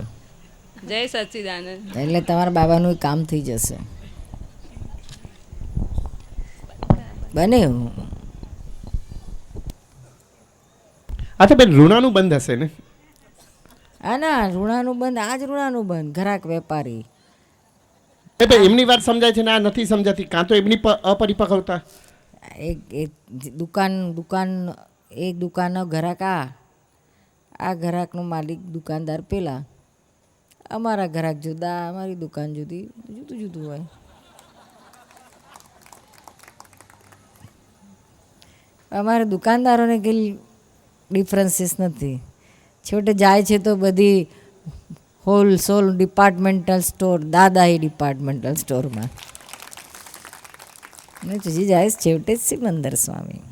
જય સચ્ચિદાનંદ. એટલે તમારા બાબાનું કામ થઈ જશે. બને એવું. અચ્છા બેન, ઋણાનું બંધ હશે ને? હા ના, ઋણાનું બંધ, આ જ ઋણાનું બંધ. ઘરાક વેપારી એમની વાત સમજાય છે ને આ નથી સમજાતી, કાં તો એમની અપરિપક્વતા. એક દુકાનનો ઘરાક આ ઘરાકનો માલિક દુકાનદાર પેલા, અમારા ઘરાક જુદા, અમારી દુકાન જુદી, જુદું જુદું હોય. અમારે દુકાનદારોને કંઈ ડિફરન્સીસ નથી. છેવટે જાય છે તો બધી હોલસેલ ડિપાર્ટમેન્ટલ સ્ટોર, દાદાઈ ડિપાર્ટમેન્ટલ સ્ટોરમાં ને પછી જાય છેવટે જ સિમંદર સ્વામી.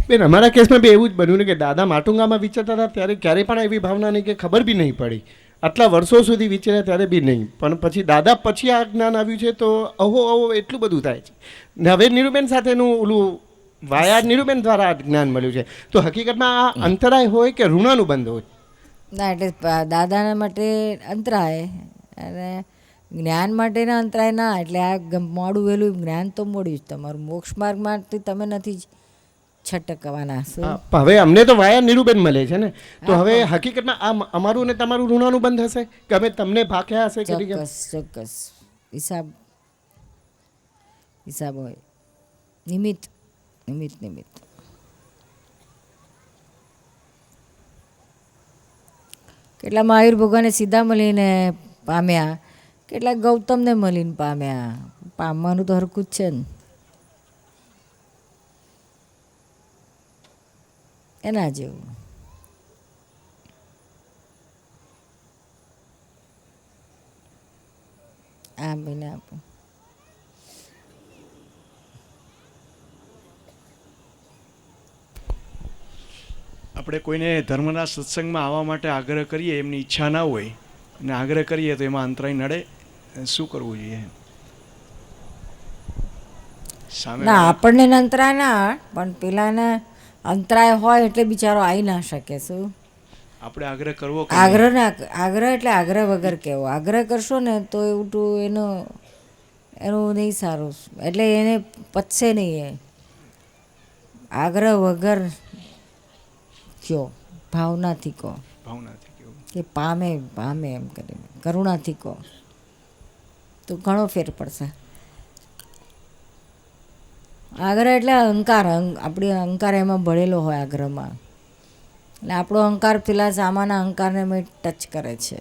બેન, અમારા કેસમાં બી એવું જ બન્યું ને કે દાદા માટુંગામાં વિચારતા હતા ત્યારે ક્યારેય પણ એવી ભાવના નહીં કે ખબર બી નહીં પડી. આટલા વર્ષો સુધી વિચાર્યા ત્યારે બી નહીં, પણ પછી દાદા પછી આ જ્ઞાન આવ્યું છે તો અહો એટલું બધું થાય છે. ને હવે નીરુબેન સાથેનું ઓલું વાયા નીરુબેન દ્વારા આ જ્ઞાન મળ્યું છે. તો હકીકતમાં આ અંતરાય હોય કે ઋણાનું બંધ હોય? ના, એટલે દાદાના માટે અંતરાય અને જ્ઞાન માટેના અંતરાય ના. એટલે આ મોડું વહેલું જ્ઞાન તો મળ્યું જ. તમારું મોક્ષ માર્ગમાંથી તમે નથી જ છટકવાના. હવે અમને તો વાયા નીરુબેન મળે છે ને, તો હવે હકીકતમાં આ અમારું ને તમારું ઋણાનું બંધ હશે કે અમે તમને ભાગ્યા હશે? ચોક્કસ હિસાબ હોય. નિમિત્ત. કેટલા મહાવીર ભગવાને સીધા મળીને પામ્યા, કેટલાક ગૌતમને મળીને પામ્યા. પામવાનું તો હરખું જ છે ને. એના જેવું. આ ભાઈને આપો. આપણે કોઈને ધર્મના સત્સંગમાં આવવા માટે આગ્રહ કરીએ, એમની ઈચ્છા ના હોય અને આગ્રહ કરીએ તો એમાં અંતરાય નડે. શું કરવું જોઈએ? ના, આપણને અંતરાય ના, પણ પેલાને અંતરાય હોય એટલે બિચારો આવી ના શકે. શું આપણે આગ્રહ કરવો? આગ્રહ એટલે આગ્રહ વગર કેવો. આગ્રહ કરશો ને તો એવું એનું નહીં સારું, એટલે એને પચશે નહીં. આગ્રહ વગર કયો, ભાવનાથી કહો કે પામે એમ કરીને કરુણાથી કહો તો ઘણો ફેર પડશે. આગ્રહ એટલે અહંકાર, આપણી અહંકાર એમાં ભળેલો હોય આગ્રહમાં. એટલે આપણો અહંકાર પેલા સામાના અહંકારને મેં ટચ કરે છે,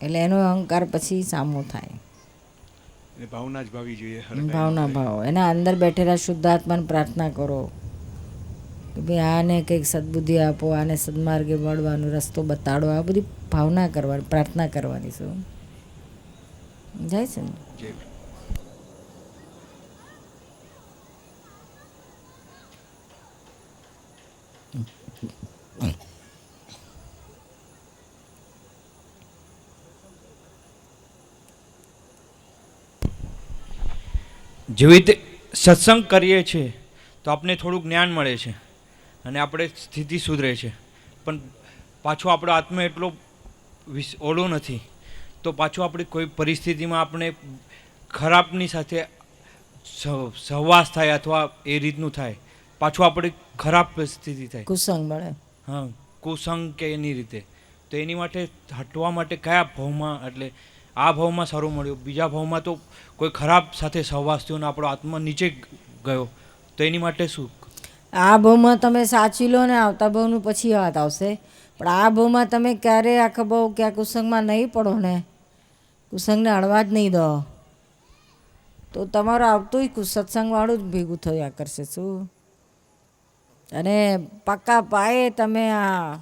એટલે એનો અહંકાર પછી સામો થાય. ભાવના જ ભાવી જોઈએ. ભાવ એના અંદર બેઠેલા શુદ્ધાત્માને પ્રાર્થના કરો કે ભાઈ આને કંઈક સદબુદ્ધિ આપો, આને સદમાર્ગે મળવાનો રસ્તો બતાડો. આ બધી ભાવના કરવાની, પ્રાર્થના કરવાની. શું જાય છે ને? જેવી રીતે સત્સંગ કરીએ છીએ તો આપણને થોડું જ્ઞાન મળે છે અને આપણે સ્થિતિ સુધરે છે, પણ પાછો આપણો આત્મા એટલો ઓલો નથી, તો પાછું આપણે કોઈ પરિસ્થિતિમાં આપણે ખરાબની સાથે સહવાસ થાય અથવા એ રીતનું થાય, પાછું આપણે ખરાબ પરિસ્થિતિ થાય, કુસંગ મળે. હા, કુસંગ કે એની રીતે. તો એની માટે હટવા માટે કયા ભાવમાં, એટલે આ ભાવમાં સારું મળ્યું, બીજા ભાવમાં તો કોઈ ખરાબ સાથે સહવાસ થયો ને આપણો આત્મા નીચે ગયો, તો એની માટે શું? આ ભાવમાં તમે સાચી લો ને આવતા ભાવનું પછી વાત આવશે, પણ આ ભાવમાં તમે ક્યારે આખા ભાવ કે આ કુસંગમાં નહીં પડો ને, કુસંગને અડવા જ નહીં દો, તો તમારું આવતું સત્સંગવાળું જ ભેગું થયા કરશે. શું? અને પાકા પાયે તમે આ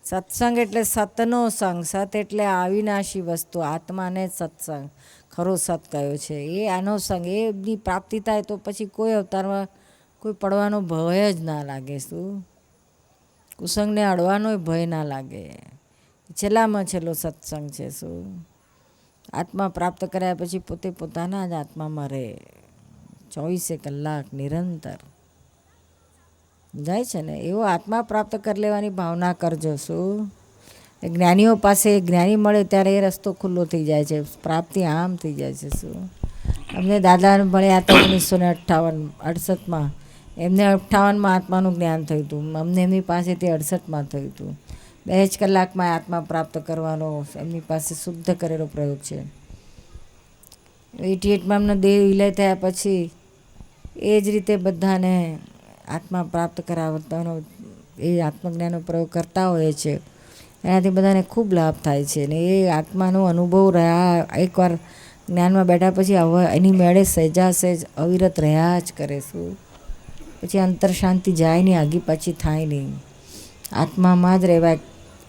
સત્સંગ એટલે સતનો સંગ, સત એટલે અવિનાશી વસ્તુ, આત્માને સત્સંગ ખરો સત કયો છે, એ આનો સંગ, એની પ્રાપ્તિ થાય તો પછી કોઈ અવતારમાં કોઈ પડવાનો ભય જ ના લાગે. શું? કુસંગને અડવાનો ભય ના લાગે. છેલ્લામાં છેલ્લો સત્સંગ છે. શું? આત્મા પ્રાપ્ત કર્યા પછી પોતે પોતાના જ આત્મામાં રહે 24 કલાક નિરંતર જાય છે ને, એવો આત્મા પ્રાપ્ત કરી લેવાની ભાવના કરજો. શું? જ્ઞાનીઓ પાસે જ્ઞાની મળે ત્યારે એ રસ્તો ખુલ્લો થઈ જાય છે, પ્રાપ્તિ આમ થઈ જાય છે. શું? અમને દાદા મળ્યા હતા 1958-68માં, એમને 58માં આત્માનું જ્ઞાન થયું હતું, અમને એમની પાસેથી 68માં થયું હતું. 2 જ કલાકમાં આત્મા પ્રાપ્ત કરવાનો એમની પાસે શુદ્ધ કરેલો પ્રયોગ છે. 88માં એમનો દેહ વિલય થયા પછી એ જ રીતે બધાને આત્મા પ્રાપ્ત કરાવવાનો એ આત્મજ્ઞાનનો પ્રયોગ કરતા હોય છે, એનાથી બધાને ખૂબ લાભ થાય છે. ને એ આત્માનો અનુભવ રહ્યા, એકવાર જ્ઞાનમાં બેઠા પછી હવે એની મેળે સહેજા સહેજ અવિરત રહ્યા જ કરે. શું? પછી અંતર શાંતિ જાય નહીં, આગી પાછી થાય નહીં, આત્મામાં જ રહેવાય,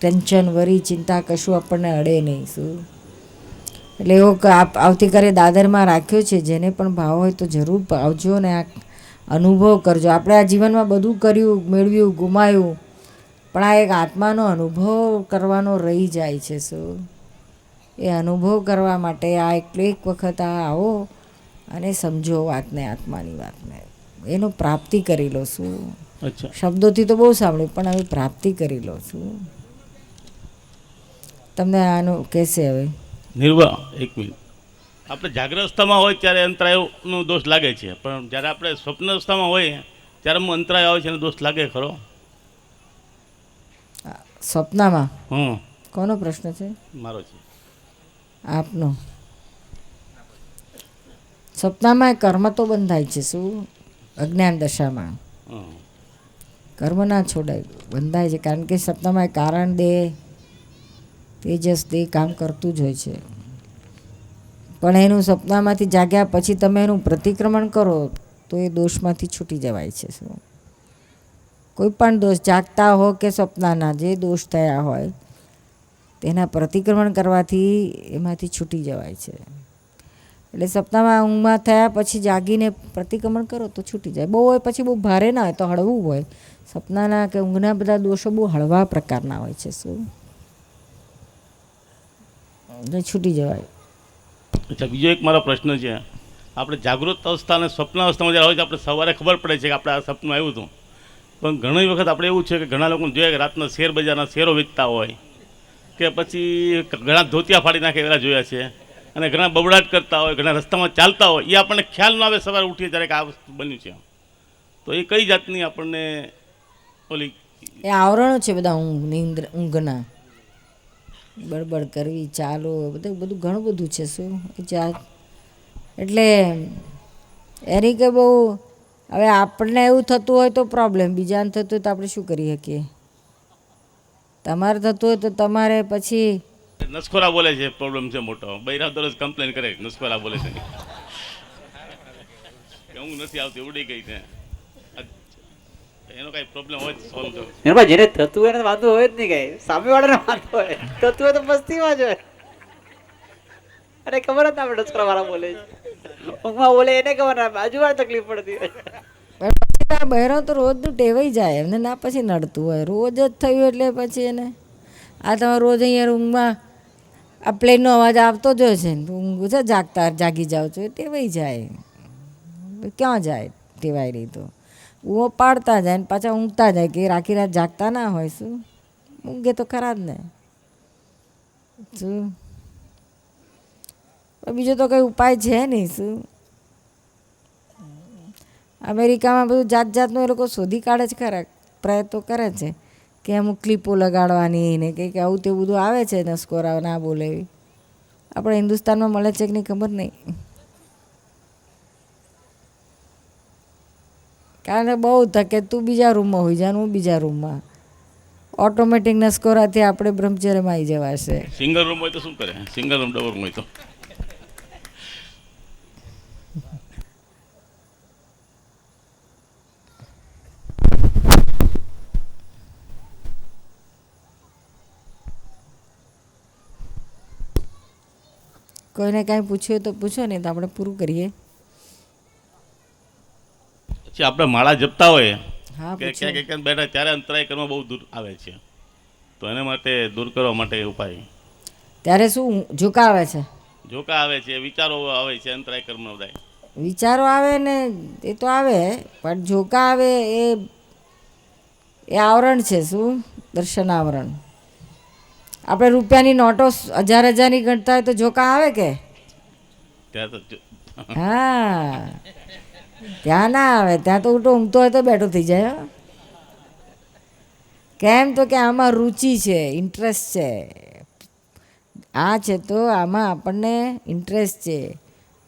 ટેન્શન વરી ચિંતા કશું આપણને અડે નહીં. શું? એટલે એવો આવતીકાલે દાદરમાં રાખ્યો છે, જેને પણ ભાવ હોય તો જરૂર આવજો ને આ અનુભવ કરજો. આપણે આ જીવનમાં બધું કર્યું, મેળવ્યું, ગુમાયું, પણ આ એક આત્માનો અનુભવ કરવાનો રહી જાય છે. શું? એ અનુભવ કરવા માટે આ એક વખત આ આવો અને સમજો વાતને, આત્માની વાતને, એનો પ્રાપ્તિ કરી લો. શું? અચ્છા, શબ્દોથી તો બહુ સાંભળ્યું, પણ હવે પ્રાપ્તિ કરી લો. શું? તમને આનું કહેશે હવે નિર્વા એક મિનિટ. આપણે જાગ્રત અવસ્થામાં હોય ત્યારે અંતરાયનો દોષ લાગે છે, પણ જ્યારે આપણે સ્વપ્ન અવસ્થામાં હોય ત્યારે અંતરાય આવે છે એનો દોષ લાગે ખરો? સ્વપ્નમાં? હમ, કોનો પ્રશ્ન છે? મારો છે. આપનો. સ્વપ્નમાં કર્મ તો બંધાય છે. શું? અજ્ઞાન દશામાં કર્મ ના છોડાય, બંધાય છે, કારણ કે સપનામાં કારણ દેહ, તેજસ દેહ કામ કરતું જ હોય છે. પણ એનું સપનામાંથી જાગ્યા પછી તમે એનું પ્રતિક્રમણ કરો તો એ દોષમાંથી છૂટી જવાય છે. શું? કોઈ પણ દોષ, જાગતા હો કે સપનાના જે દોષ થયા હોય તેના પ્રતિક્રમણ કરવાથી એમાંથી છૂટી જવાય છે. એટલે સપનામાં ઊંઘમાં થયા પછી જાગીને પ્રતિક્રમણ કરો તો છૂટી જાય. બહુ હોય પછી બહુ ભારે ના હોય તો હળવું હોય. સપનાના કે ઊંઘના બધા દોષો બહુ હળવા પ્રકારના હોય છે. શું? એટલે છૂટી જવાય. અચ્છા, બીજો એક મારો પ્રશ્ન છે. આપણે જાગૃત અવસ્થા અને સ્વપ્ન અવસ્થામાં જ્યારે હોય છે, આપણે સવારે ખબર પડે છે કે આપણે આ સપનું આવ્યું હતું, પણ ઘણી વખત આપણે એવું છે કે ઘણા લોકોને જોઈએ કે રાતના શેર બજારના શેરો વેચતા હોય, કે પછી ઘણા ધોતિયા ફાડી નાખે એવા જોયા છે, અને ઘણા બબડાટ કરતા હોય, ઘણા રસ્તામાં ચાલતા હોય, એ આપણને ખ્યાલ ન આવે સવારે ઉઠીએ ત્યારે કે આ વસ્તુ બન્યું છે. તો એ કઈ જાતની આપણને ઓલી એ આવરણો છે બધા ઊંઘના, બળબડ કરવી, ચાલો, બધું ઘણું બધું છે. શું? એટલે એની કે બહુ હવે આપણને એવું થતું હોય તો પ્રોબ્લેમ, બીજાને થતું હોય તો આપણે શું કરી શકીએ? તમારે થતું હોય તો તમારે પછી નસખોરા બોલે છે, પ્રોબ્લેમ છે મોટો. બૈરા દરરોજ કમ્પ્લેન કરે નસખોરા બોલે છે કે ઊંઘ નથી આવતી, ઉડી ગઈ છે. એનો કઈ પ્રોબ્લેમ હોય સોલ્વ કરો. જેને થતું હોય ને વાંધો હોય જ નહીં, કઈ સામેવાળાને વાંધો હોય, થતું હોય તો મસ્તીમાં જ હોય. અને ખબર જ ના પડે નસખોરા વાળા બોલે છે, ઊંઘમાં બોલે એને ખબર ના, બાજુવાળા તકલીફ પડતી હોય. બહેરો તો રોજનું ટેવાઈ જાય, એમને ના પછી નડતું હોય, રોજ જ થયું એટલે પછી એને આ તમે રોજ અહીંયા ઊંઘમાં આ પ્લેનનો અવાજ આવતો જ હોય છે ને, ઊંઘ છે જાગતા જાગી જાઓ છો, એ ટેવાઈ જાય. ક્યાં જાય? ટેવાય નહીં તો ઊંઘો પાડતા જાય ને પાછા ઊંઘતા જાય, કે આખી રાત જાગતા ના હોય. શું? ઊંઘે તો ખરા જ ને. શું? બીજો તો કંઈ ઉપાય છે નહીં. શું? અમેરિકામાં બધું જાત જાતનું એ લોકો શોધી કાઢે છે ખરા, પ્રયત્નો કરે છે કે અમુક ક્લિપો લગાડવાની ને કંઈક આવું તેવું બધું આવે છે નસકોરા ના બોલે એવી. આપણે હિન્દુસ્તાનમાં મળે છે કે નહીં ખબર નહીં, કારણ કે બહુ થકે તું બીજા રૂમમાં હોઈ જાય હું બીજા રૂમમાં, ઓટોમેટિક નસકોરાથી આપણે બ્રહ્મચર્યમાં આવી જવાશે. સિંગલ રૂમ હોય તો શું કરે? સિંગલ રૂમ ડબલ રૂમ હોય તો કોઈને કાંઈ પૂછ્યું તો પૂછો નહીં તો આપણે પૂરું કરીએ. પછી આપણે માળા જપતા હોય હા, કે ક્યાંક બેઠા ત્યારે અંતરાય કર્મ બહુ દૂર આવે છે, તો એના માટે દૂર કરવા માટે ઉપાય? ત્યારે શું ઝુકાવે છે? જોકા આવે છે, વિચારો આવે છે, અંતરાય કર્મ બધા વિચારો આવે ને એ તો આવે, પણ ઝોકા આવે એ આવરણ છે. શું? દર્શન આવરણ. આપણે રૂપિયાની નોટો 1000-1000ની ગણતા હોય તો ઝોકા આવે કે? ત્યાં તો હા, ત્યાં ના આવે. ત્યાં તો ઉઠો ઊંઘતો હોય તો બેઠો થઈ જાય. કેમ? તો કે આમાં રુચિ છે, ઇન્ટરેસ્ટ છે. આ છે તો આમાં આપણને ઇન્ટરેસ્ટ છે,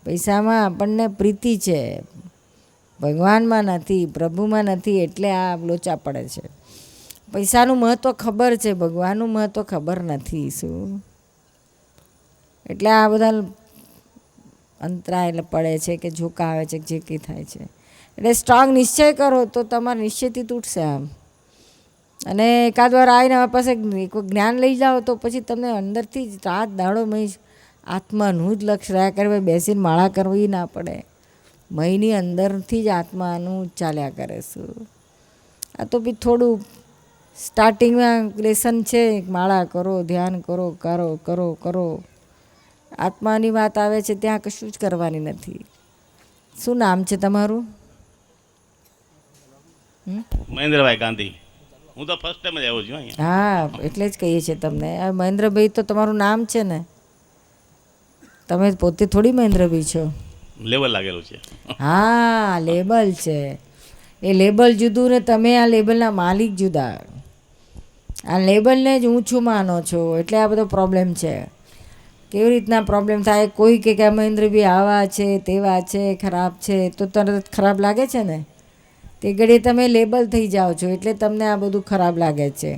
પૈસામાં આપણને પ્રીતિ છે, ભગવાનમાં નથી, પ્રભુમાં નથી, એટલે આ લોચા પડે છે. પૈસાનું મહત્ત્વ ખબર છે, ભગવાનનું મહત્ત્વ ખબર નથી. શું? એટલે આ બધા અંતરાય પડે છે કે ઝોકા આવે છે જે કંઈ થાય છે. એટલે સ્ટ્રોંગ નિશ્ચય કરો તો તમારા નિશ્ચયથી તૂટશે આમ. અને એકાદ વાર આવીને અમારી પાસે કોઈ જ્ઞાન લઈ જાઓ તો પછી તમને અંદરથી જ રાત દાડો મહી આત્માનું જ લક્ષ્ય રહ્યા કરે. બેસીને માળા કરવી ના પડે, મહીની અંદરથી જ આત્માનું ચાલ્યા કરે. શું? આ તો બી થોડું સ્ટાર્ટિંગમાં લેસન છે, માળા કરો, ધ્યાન કરો, કરો કરો કરો. આત્માની વાત આવે છે ત્યાં કશું જ કરવાની નથી. શું નામ છે તમારું? મહેન્દ્રભાઈ ગાંધી. હું તો ફર્સ્ટ ટાઈમ જ આવ્યો છું અહીંયા. હા, એટલે જ કહીએ છીએ તમને. મહેન્દ્રભાઈ તો તમારું નામ છે ને, તમે પોતે થોડી મહેન્દ્રભાઈ છો. લેવલ લાગેલું છે. હા, લેબલ છે. એ લેબલ જુદું ને તમે આ લેબલના માલિક જુદા. આ લેબલને જ ઊંચું માનો છો એટલે આ બધો પ્રોબ્લેમ છે. કેવી રીતના પ્રોબ્લેમ થાય? કોઈ કે મહેન્દ્રભાઈ આવા છે, તેવા છે, ખરાબ છે, તો તરત ખરાબ લાગે છે ને. તે ઘડીએ તમે લેબલ થઈ જાઓ છો એટલે તમને આ બધું ખરાબ લાગે છે.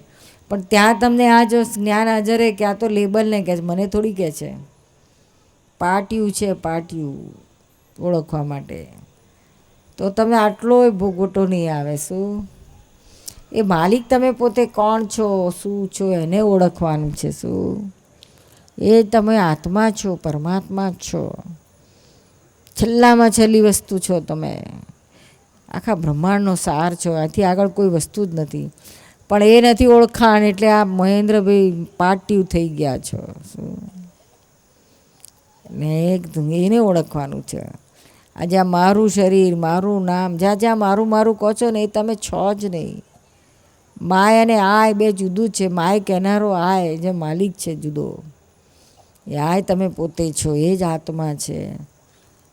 પણ ત્યાં તમને આ જો જ્ઞાન હાજર કે આ તો લેબલને કહે છે, મને થોડી કહે છે. પાટિયું છે, પાટિયું ઓળખવા માટે. તો તમે આટલો ભોગવટો નહીં આવે. શું? એ માલિક તમે પોતે કોણ છો, શું છો, એને ઓળખવાનું છે. શું? એ તમે આત્મા છો, પરમાત્મા છો, છેલ્લામાં છેલ્લી વસ્તુ છો. તમે આખા બ્રહ્માંડનો સાર છો. આથી આગળ કોઈ વસ્તુ જ નથી. પણ એ નથી ઓળખાણ એટલે આ મહેન્દ્રભાઈ પાટિયું થઈ ગયા છો. શું? ને એને ઓળખવાનું છે. આજે આ મારું શરીર, મારું નામ, જ્યાં જ્યાં મારું મારું કહો છો ને એ તમે છો જ નહીં. માય અને આય બે જુદું છે. માય કહેનારો આય જે માલિક છે જુદો, એ આય તમે પોતે છો, એ જ આત્મા છે.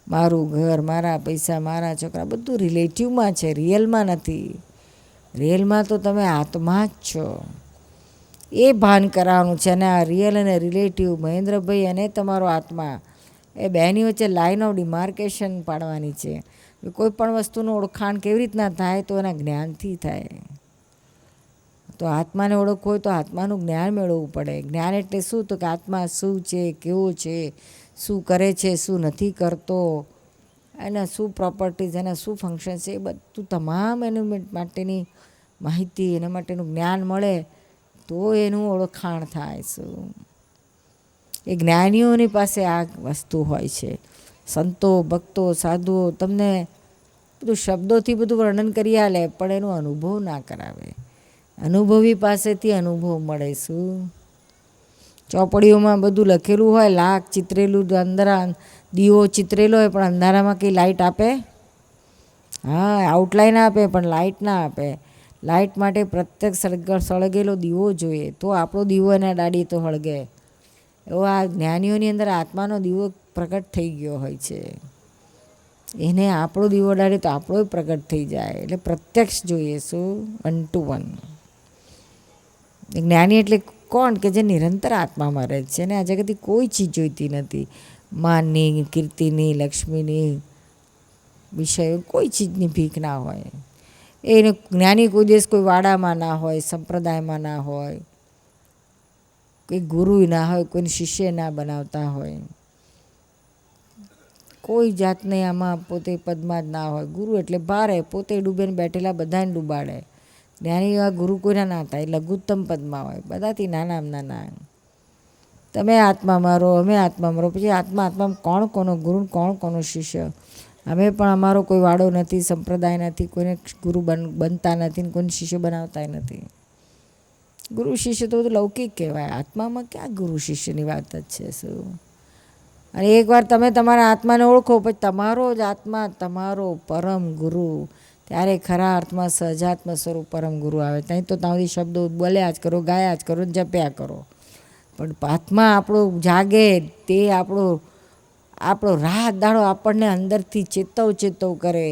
મારું ઘર, મારા પૈસા, મારા છોકરા બધું રિલેટિવમાં છે, રિયલમાં નથી. રિયલમાં તો તમે આત્મા જ છો. એ ભાન કરાવવાનું છે. અને આ રિયલ અને રિલેટિવ, મહેન્દ્રભાઈ અને તમારો આત્મા, એ બેની વચ્ચે લાઇન ઓફ ડિમાર્કેશન પાડવાની છે. કોઈ પણ વસ્તુનું ઓળખાણ કેવી રીતના થાય? તો એના જ્ઞાનથી થાય. તો આત્માને ઓળખવું હોય તો આત્માનું જ્ઞાન મેળવવું પડે. જ્ઞાન એટલે શું? તો કે આત્મા શું છે, કેવો છે, શું કરે છે, શું નથી કરતો, એના શું પ્રોપર્ટીઝ, એના શું ફંક્શન છે, એ બધું તમામ એનું માટેની માહિતી, એના માટેનું જ્ઞાન મળે તો એનું ઓળખાણ થાય. શું? એ જ્ઞાનીઓની પાસે આ વસ્તુ હોય છે. સંતો, ભક્તો, સાધુઓ તમને બધું શબ્દોથી બધું વર્ણન કરી આલે પણ એનો અનુભવ ના કરાવે. અનુભવી પાસેથી અનુભવ મળે. શું? ચોપડીઓમાં બધું લખેલું હોય, લાખ ચિતરેલું, અંદર દીવો ચિતરેલો હોય પણ અંધારામાં કંઈ લાઇટ આપે? હા, આઉટલાઇન આપે પણ લાઇટ ના આપે. લાઇટ માટે પ્રત્યક્ષ સળગેલો દીવો જોઈએ તો આપણો દીવો એના ડાડી તો હળગે. એવો આ જ્ઞાનીઓની અંદર આત્માનો દીવો પ્રગટ થઈ ગયો હોય છે. એને આપણો દીવો ડાળે તો આપણો પ્રગટ થઈ જાય. એટલે પ્રત્યક્ષ જોઈએ. શું? 1 to 1. જ્ઞાની એટલે કોણ? કે જે નિરંતર આત્મામાં રહે છે અને આ જગતથી કોઈ ચીજ જોઈતી નથી. માનની, કીર્તિની, લક્ષ્મીની, વિષયો કોઈ ચીજની ભીખ ના હોય. એને જ્ઞાની કોઈ દિવસ કોઈ વાડામાં ના હોય, સંપ્રદાયમાં ના હોય, કોઈ ગુરુ ના હોય, કોઈને શિષ્ય ના બનાવતા હોય, કોઈ જાતને આમાં પોતે પદમાં જ ના હોય. ગુરુ એટલે ભારે, પોતે ડૂબેને બેઠેલા બધાને ડૂબાડે. જ્ઞાની એવા ગુરુ કોઈના ના થાય, લઘુત્તમ પદમાં હોય, બધાથી નાના નાના. તમે આત્મામાં રહો, અમે આત્મામાં રહો, પછી આત્મામાં કોણ કોનો ગુરુ, કોણ કોનો શિષ્ય? અમે પણ અમારો કોઈ વાડો નથી, સંપ્રદાય નથી, કોઈને ગુરુ બનતા નથી ને કોઈને શિષ્ય બનાવતા નથી. ગુરુ શિષ્ય તો બધું લૌકિક કહેવાય. આત્મામાં ક્યાં ગુરુ શિષ્યની વાત જ છે? શું? અને એકવાર તમે તમારા આત્માને ઓળખો પછી તમારો જ આત્મા તમારો પરમ ગુરુ, ત્યારે ખરા અર્થમાં સહજાત્મ સ્વરૂપ પરમ ગુરુ આવે. ત્યાં તો ત્યાં શબ્દો બોલ્યા જ કરો, ગાયા જ કરો, જપ્યા કરો. પણ આત્મા આપણો જાગે, તે આપણો રાત દાડો આપણને અંદરથી ચેતવ કરે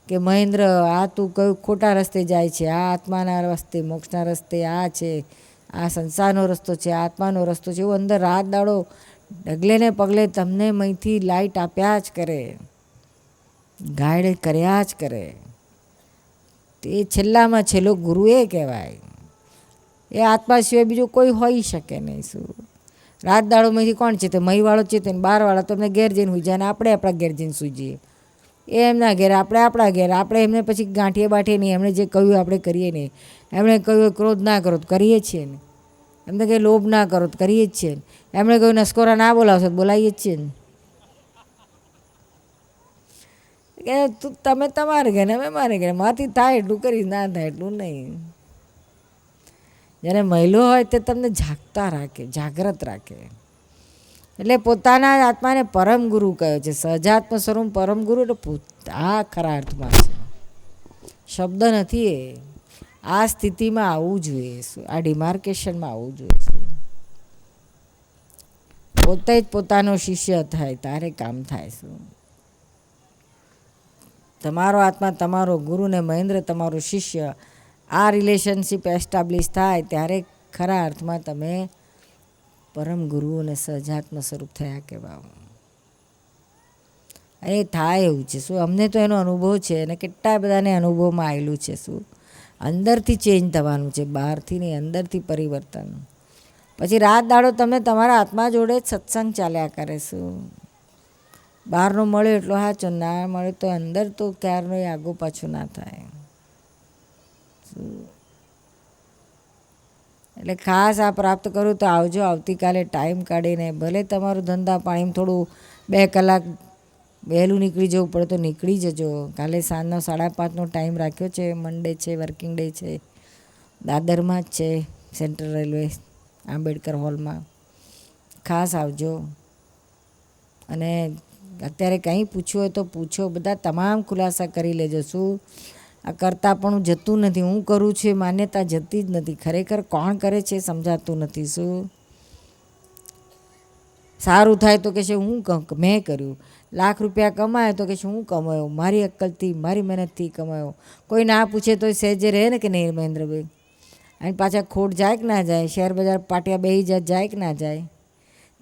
કે મહેન્દ્ર, આ તું કયું ખોટા રસ્તે જાય છે, આ આત્માના રસ્તે, મોક્ષના રસ્તે આ છે, આ સંસારનો રસ્તો છે, આત્માનો રસ્તો છે. એવું અંદર રાત દાડો ડગલે ને પગલે તમને મહીથી લાઈટ આપ્યા જ કરે, ગાઈડ કર્યા જ કરે. તે છેલ્લામાં છેલ્લો ગુરુ એ કહેવાય. એ આત્મા સિવાય બીજું કોઈ હોઈ શકે નહીં. શું? રાત દાડોમાંથી કોણ ચેતે? મહીવાળો ચેતે ને બહારવાળા તમને ઘેર જઈને સુઈ જાય ને આપણે આપણા ઘેર જઈને સૂઈ જઈએ. એ એમના ઘેર, આપણે આપણા ઘેર. આપણે એમને પછી ગાંઠીએ બાંઠીએ નહીં. એમણે જે કહ્યું આપણે કરીએ નહીં. એમણે કહ્યું ક્રોધ ના કરો તો કરીએ જ છીએ ને. એમને કંઈ લોભ ના કરો તો કરીએ જ છીએ ને. એમણે કહ્યું નસકોરા ના બોલાવશો તો બોલાવીએ જ છીએ ને. કે તમે તમારે ઘેર, અમે મારે ઘેર, માથી થાય એટલું કરી, ના થાય એટલું નહીં. જ્યારે મહિલો હોય તે તમને જાગતા રાખે, જાગ્રત રાખે. એટલે પોતાના આત્માને પરમ ગુરુ કહ્યો છે. સહજાત્મ સ્વરૂપ પરમ ગુરુ એટલે આ ખરા અર્થમાં છે, શબ્દ નથી. એ આ સ્થિતિમાં આવવું જોઈએ. શું? આ ડિમાર્કેશનમાં આવવું જોઈએ. પોતે જ પોતાનો શિષ્ય થાય તારે કામ થાય. શું? તમારો આત્મા તમારો ગુરુ ને મહેન્દ્ર તમારો શિષ્ય, આ રિલેશનશીપ એસ્ટાબ્લિશ થાય ત્યારે ખરા અર્થમાં તમે પરમ ગુરુ અને સહજાત્મ સ્વરૂપ થયા કહેવાય. એ થાય એવું છે. શું? અમને તો એનો અનુભવ છે અને કેટલા બધાને અનુભવમાં આવેલું છે. શું? અંદરથી ચેન્જ થવાનું છે, બહારથી નહીં, અંદરથી પરિવર્તન. પછી રાત દાડો તમે તમારા આત્મા જોડે જ સત્સંગ ચાલ્યા કરે. શું? બહારનો મળ્યો એટલો સાચો, ના મળ્યો તો અંદર તો ક્યારનો આગો પાછું ના થાય. એટલે ખાસ આ પ્રાપ્ત કરું તો આવજો આવતીકાલે ટાઈમ કાઢીને. ભલે તમારું ધંધા પાણી થોડું 2 કલાક વહેલું નીકળી જવું પડે તો નીકળી જજો. કાલે સાંજનો 5:30નો ટાઈમ રાખ્યો છે. મંડે છે, વર્કિંગ ડે છે. દાદરમાં જ છે, સેન્ટ્રલ રેલવે આંબેડકર હોલમાં. ખાસ આવજો. અને અત્યારે કંઈ પૂછવું હોય તો પૂછો. બધા તમામ ખુલાસા કરી લેજો. શું? આ કરતાં પણ જતું નથી. હું કરું છું એ માન્યતા જતી જ નથી. ખરેખર કોણ કરે છે સમજાતું નથી. શું? સારું થાય તો કહેશે હું મેં કર્યું. લાખ રૂપિયા કમાયો તો કહેશે હું કમાયો, મારી અક્કલથી, મારી મહેનતથી કમાયો. કોઈ ના પૂછે તો સહેજે રહે ને કે નહીં મહેન્દ્રભાઈ? અને પાછા ખોટ જાય કે ના જાય? શેર બજાર પાટિયા બેસી જાય કે ના જાય?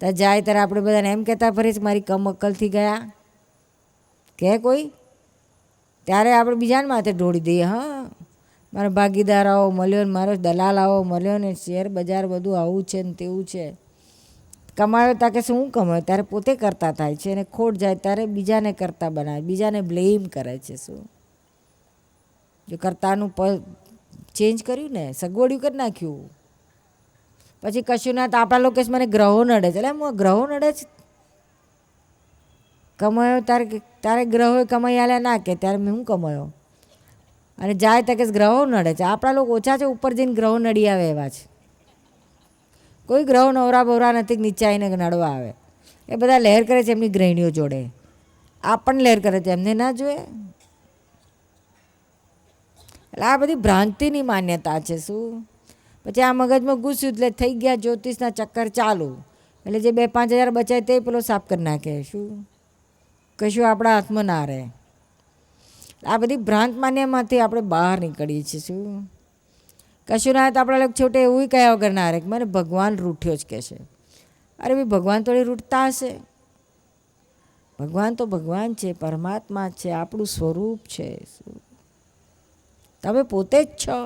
ત્યાં જાય ત્યારે આપણે બધાને એમ કહેતા ફરીશ મારી કમ અક્કલથી ગયા કે કોઈ? ત્યારે આપણે બીજાને માથે ઢોળી દઈએ. હા, મારો ભાગીદાર આવો મળ્યો ને, મારો દલાલ આવો મળ્યો ને, શેર બજાર બધું આવું છે ને તેવું છે. કમાયો ત્યાં કે શું હું કમાયો? ત્યારે પોતે કરતા થાય છે અને ખોટ જાય ત્યારે બીજાને કરતા બનાવે, બીજાને બ્લેમ કરે છે. શું? જો કરતાનું ચેન્જ કર્યું ને, સગવડિયું કરી નાખ્યું. પછી કશું ના તો આપણા લોકો મને ગ્રહો નડે છે. એટલે હું ગ્રહો નડે છે? કમાયો તારે ગ્રહોએ કમાઈ આલ્યા ના કે ત્યારે મેં હું કમાયો? અને જાય ત્યાં કે ગ્રહો નડે છે. આપણા લોકો ઓછા છે, ઉપર જઈને ગ્રહો નડી આવે એવા છે. કોઈ ગ્રહો નવરા બવરા નથી નીચે આવીને નડવા આવે. એ બધા લહેર કરે છે એમની ગૃહિણીઓ જોડે. આપણને લહેર કરે છે, એમને ના જોઈએ. એટલે આ બધી ભ્રાંતિની માન્યતા છે. શું? પછી આ મગજમાં ઘૂસ્યું એટલે થઈ ગયા જ્યોતિષના ચક્કર ચાલુ. એટલે જે 2-5 હજાર બચાય તે પેલો સાફ કરી નાખે. શું? કશું આપણા હાથમાં ના રહે. આ બધી ભ્રાંત માન્યમાંથી આપણે બહાર નીકળીએ છીએ. શું કશું ના તો આપણા લોકો છોટે એવું કયા વગર ના રહે કે મને ભગવાન રૂઠ્યો જ કહે છે. અરે ભાઈ ભગવાન થોડી રૂઠતા હશે? ભગવાન તો ભગવાન છે, પરમાત્મા છે, આપણું સ્વરૂપ છે. તમે પોતે જ છો.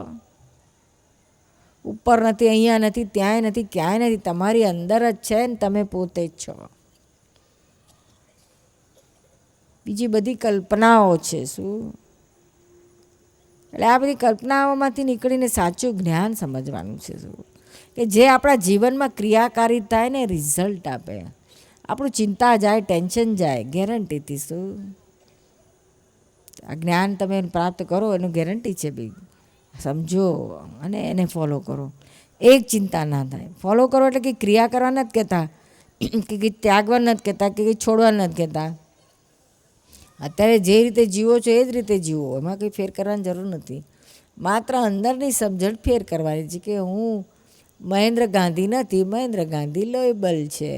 ઉપર નથી, અહીંયા નથી, ત્યાંય નથી, ક્યાંય નથી, તમારી અંદર જ છે ને તમે પોતે જ છો. બીજી બધી કલ્પનાઓ છે. શું એટલે આ બધી કલ્પનાઓમાંથી નીકળીને સાચું જ્ઞાન સમજવાનું છે. શું કે જે આપણા જીવનમાં ક્રિયાકારી થાય ને રિઝલ્ટ આપે. આપણું ચિંતા જાય, ટેન્શન જાય ગેરંટીથી. શું આ જ્ઞાન તમે પ્રાપ્ત કરો એનું ગેરંટી છે ભાઈ. સમજો અને એને ફોલો કરો. એક ચિંતા ના થાય. ફોલો કરો એટલે કે ક્રિયા કરવા નથી કહેતા, કે ત્યાગવા નથી કહેતા, કે છોડવા નથી કહેતા. અત્યારે જે રીતે જીવો છો એ જ રીતે જીવો, એમાં કંઈ ફેર કરવાની જરૂર નથી. માત્ર અંદરની સમજણ ફેર કરવાની છે કે હું મહેન્દ્ર ગાંધી નથી, મહેન્દ્ર ગાંધી લેબલ છે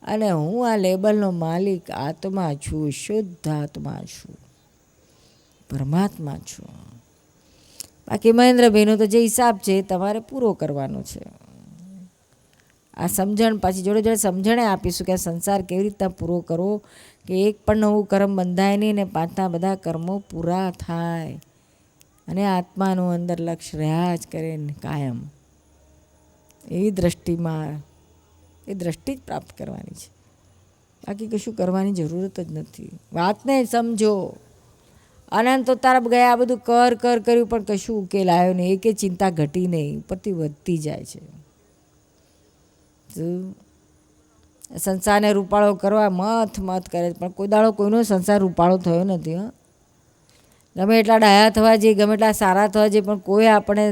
અને હું આ લેબલનો માલિક આત્મા છું, શુદ્ધ આત્મા છું, પરમાત્મા છું. બાકી મહેન્દ્રભાઈનો તો જે હિસાબ છે એ તમારે પૂરો કરવાનો છે. આ સમજણ પાછી જોડે જોડે સમજણે આપીશું કે આ સંસાર કેવી રીતના પૂરો કરવો, કે એક પણ નવું કર્મ બંધાય નહીં ને પાછના બધા કર્મો પૂરા થાય અને આત્માનું અંદર લક્ષ્ય રહ્યા જ કરે ને કાયમ. એવી દ્રષ્ટિમાં એ દ્રષ્ટિ જ પ્રાપ્ત કરવાની છે. બાકી કશું કરવાની જરૂરત જ નથી. વાતને સમજો. અનંત તો તારા ગયા બધું કર્યું પણ કશું ઉકેલ આવ્યો નહીં. એકે ચિંતા ઘટી નહીં, ઉપરથી વધતી જાય છે. સંસારને રૂપાળો કરવા મથ કરે પણ કોઈ દાડો કોઈનો સંસાર રૂપાળો થયો નથી. ગમે એટલા ડાયા થવા જઈએ, ગમે એટલા સારા થવા જઈએ, પણ કોઈ આપણે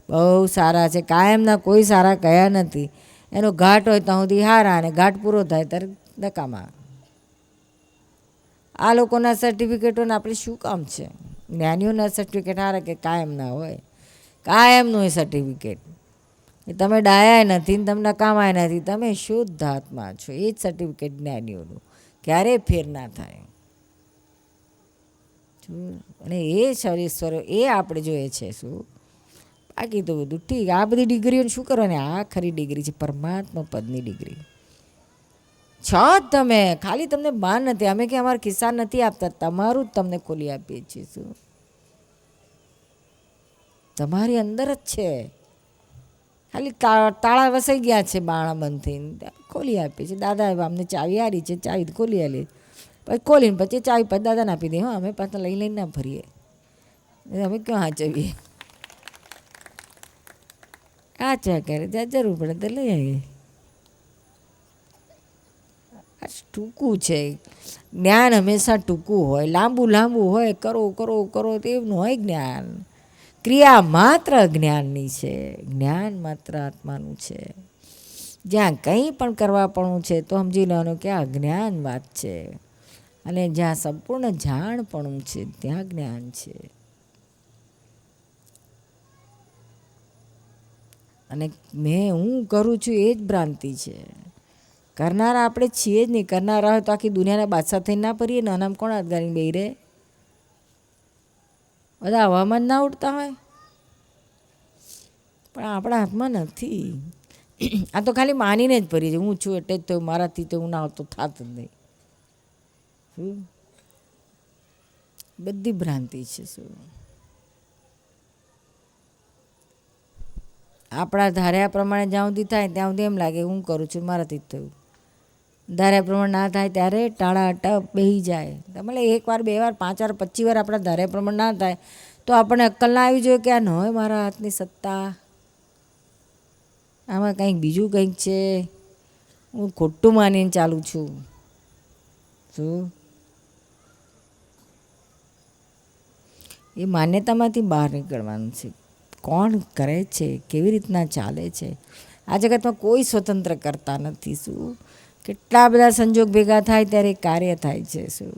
બહુ સારા છે કાયમના કોઈ સારા કયા નથી. એનો ઘાટ હોય ત્યાં સુધી હારા અને ઘાટ પૂરો થાય ત્યારે નકામા. આ લોકોના સર્ટિફિકેટોને આપણે શું કામ છે? જ્ઞાનીઓના સર્ટિફિકેટ હારા કે કાયમના હોય. કાયમનું એ સર્ટિફિકેટ એ તમે ડાયા નથી ને તમને નકામાય નથી, તમે શુદ્ધ આત્મા છો. એ જ સર્ટિફિકેટ જ્ઞાનીઓનું ક્યારેય ફેર ના થાય. અને એ શરીર એ આપણે જોઈએ છે. શું બાકી તો બધું ઠીક. આ બધી ડિગ્રીઓને શું કરવાની? આ ખરી ડિગ્રી છે, પરમાત્મા પદની ડિગ્રી છો જ તમે. ખાલી તમને ભાન નથી. અમે કે અમારા ખિસ્સા નથી આપતા, તમારું જ તમને ખોલી આપીએ છીએ. શું તમારી અંદર જ છે. ખાલી તાળા વસાઈ ગયા છે, બાણા બંધ થઈને ખોલી આપીએ છીએ. દાદા અમને ચાવી હારી છે, ચાવી ખોલી આલી, પછી ખોલીને પછી ચાવી પછી દાદાને આપી દઈએ. હા, અમે પાછા લઈને ના ફરીએ. અમે ક્યાં હાચવીએ? હાચવા કરે ત્યાં જરૂર પડે તો લઈ આવીએ. આ ટૂંકું છે જ્ઞાન. હંમેશા ટૂંકું હોય, લાંબુ હોય. કરો તેવું હોય જ્ઞાન. ક્રિયા માત્ર જ્ઞાનની છે. જ્ઞાન માત્ર આત્માનું છે. જ્યાં કંઈ પણ કરવાપણું છે તો સમજી લેવાનું કે આ જ્ઞાન વાત છે. અને જ્યાં સંપૂર્ણ જાણપણું છે ત્યાં જ્ઞાન છે. અને હું કરું છું એ જ ભ્રાંતિ છે. કરનારા આપણે છીએ જ નહીં. કરનારા હોય તો આખી દુનિયાના બાદશાહ થઈને ના ફરીએ ને? આનામ કોણ હાથ ગાડીને બેહી રહે? બધા હવામાન ના ઉડતા હોય, પણ આપણા હાથમાં નથી. આ તો ખાલી માનીને જ ફરી છે હું છું એટલે જ તો, મારાથી તો હું ના આવતો થાત જ નહીં. બધી ભ્રાંતિ છે. શું આપણા ધાર્યા પ્રમાણે જ્યાં સુધી થાય ત્યાં સુધી એમ લાગે હું કરું છું, મારાથી જ થયું. ધાર્યા પ્રમાણે ના થાય ત્યારે ટાળા ટપ બેસી જાય. તમારે એક વાર, બે વાર, 5 વાર, 25 વાર આપણા ધાર્યા પ્રમાણે ના થાય તો આપણને અક્કલ ના આવી જોઈએ કે આ ન હોય મારા હાથની સત્તા, આમાં કંઈક બીજું કંઈક છે, હું ખોટું માનીને ચાલું છું. શું એ માન્યતામાંથી બહાર નીકળવાનું છે. કોણ કરે છે, કેવી રીતના ચાલે છે? આ જગતમાં કોઈ સ્વતંત્ર કરતા નથી. શું કેટલા બધા સંજોગ ભેગા થાય ત્યારે કાર્ય થાય છે. શું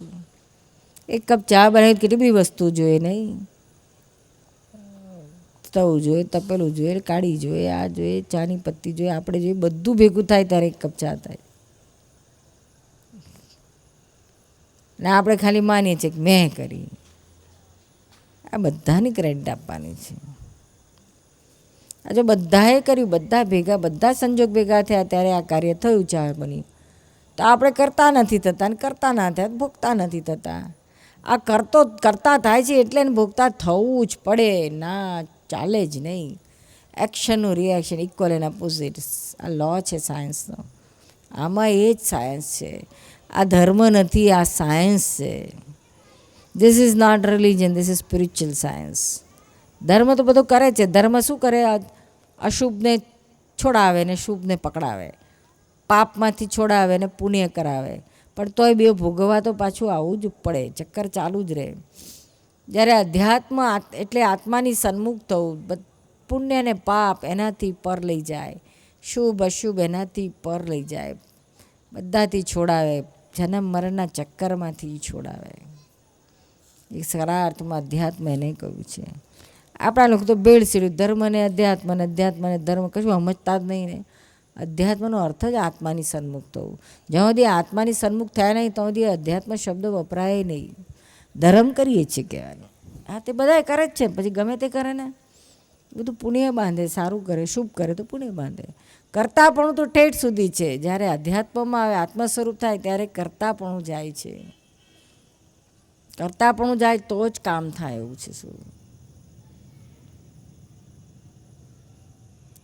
એક કપ ચા બનાવી કેટલી બધી વસ્તુ જોઈએ નહીં? તવ જોઈએ, તપેલું જોઈએ, કાળી જોઈએ, આ જોઈએ, ચાની પત્તી જોઈએ, આપણે જોઈએ, બધું ભેગું થાય ત્યારે એક કપ ચા થાય. ને આપણે ખાલી માનીએ છીએ કે મેં કરી. આ બધાની ક્રેડિટ આપવાની છે. આ જો બધાએ કર્યું, બધા ભેગા, બધા સંજોગ ભેગા થયા ત્યારે આ કાર્ય થયું ચા બની. તો આપણે કરતા નથી થતા ને કરતા ના થયા ભોગતા નથી થતા. આ કરતા થાય છે એટલે એને ભોગતા થવું જ પડે, ના ચાલે જ નહીં. એક્શનનું રિએક્શન ઇક્વલ એન્ડ ઓપોઝિટ, આ લો છે સાયન્સનો. આમાં એ જ સાયન્સ છે. આ ધર્મ નથી, આ સાયન્સ છે. This is not religion, this is spiritual science. ધર્મ તો બધું કરે છે. ધર્મ શું કરે? અશુભને છોડાવે ને શુભને પકડાવે, પાપમાંથી છોડાવે ને પુણ્ય કરાવે. પણ તોય બે ભોગવવા તો પાછું આવવું જ પડે, ચક્કર ચાલુ જ રહે. જ્યારે અધ્યાત્મ એટલે આત્માની સન્મુખ થવું, પુણ્ય ને પાપ એનાથી પર લઈ જાય, શુભ અશુભ એનાથી પર લઈ જાય, બધાથી છોડાવે, જન્મ મરણના ચક્કરમાંથી છોડાવે. એક સારા અર્થમાં અધ્યાત્મ એને કહ્યું છે. આપણા લોકો તો બેડસીડ્યું ધર્મ ને અધ્યાત્મ ને ધર્મ કશું સમજતા જ નહીં ને. અધ્યાત્મનો અર્થ જ આત્માની સન્મુખ થવું. જ્યાં સુધી આત્માની સન્મુખ થયા નહીં ત્યાં સુધી અધ્યાત્મ શબ્દ વપરાય નહીં. ધર્મ કરીએ છીએ કહેવાનું. હા, તે બધા કરે જ છે. પછી ગમે તે કરે ને, બધું પુણ્ય બાંધે, સારું કરે, શુભ કરે તો પુણ્ય બાંધે. કરતાપણું તો ઠેઠ સુધી છે. જ્યારે અધ્યાત્મમાં આવે, આત્મ સ્વરૂપ થાય ત્યારે કરતાપણું જાય છે. કરતાપણું જાય તો જ કામ થાય એવું છે. શું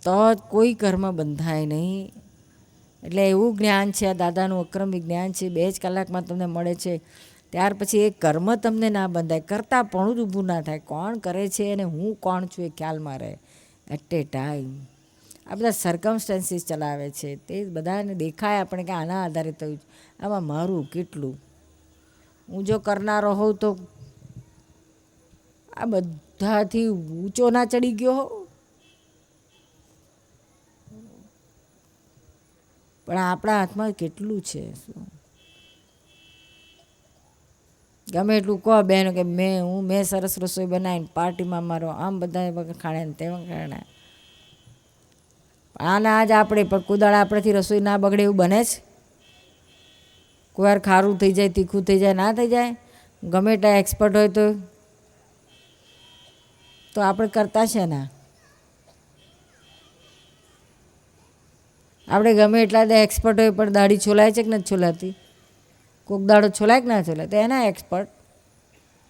તો કોઈ કર્મ બંધાય નહીં. એટલે એવું જ્ઞાન છે આ દાદાનું અક્રમ વિજ્ઞાન છે. 2 જ કલાકમાં તમને મળે છે. ત્યાર પછી એ કર્મ તમને ના બંધાય, કરતાપણું જ ઊભું ના થાય. કોણ કરે છે અને હું કોણ છું એ ખ્યાલમાં રહે એટ એ ટાઈમ. આ બધા સર્કમસ્ટન્સીસ ચલાવે છે, તે બધાને દેખાય આપણે કે આના આધારે થયું છે. આમાં મારું કેટલું? હું જો કરનારો હોઉં તો આ બધાથી ઊંચો ના ચડી ગયો હોઉં. પણ આપણા હાથમાં કેટલું છે. ગમે એટલું કહો બહેનો કે મેં સરસ રસોઈ બનાવીને પાર્ટીમાં મારો આમ બધા ખાણે ને તેમાં ખાણે. આના આજ આપણે પણ કુદાળ આપણેથી રસોઈ ના બગડે એવું બને છે? કોઈ વાર ખારું થઈ જાય, તીખું થઈ જાય, ના થઈ જાય? ગમે ત્યાં એક્સપર્ટ હોય તો આપણે કરતા છે ના. આપણે ગમે એટલા દે એક્સપર્ટ હોય પણ દાઢી છોલાય છે કે નથી છોલાતી? કોઈક દાડો છોલાય કે ના છોલાય? તો એના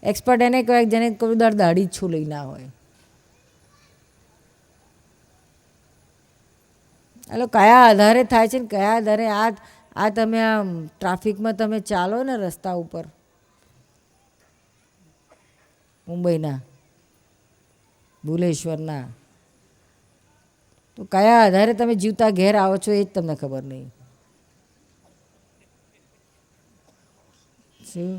એક્સપર્ટ એને કહેવાય જેને કોઈ દાઢી જ છોલાઈ ના હોય. એટલે કયા આધારે થાય છે ને કયા આધારે આ તમે આમ ટ્રાફિકમાં તમે ચાલો ને રસ્તા ઉપર મુંબઈના ભુલેશ્વરના, તો કયા આધારે તમે જીવતા ઘેર આવો છો એ જ તમને ખબર નહીં. શું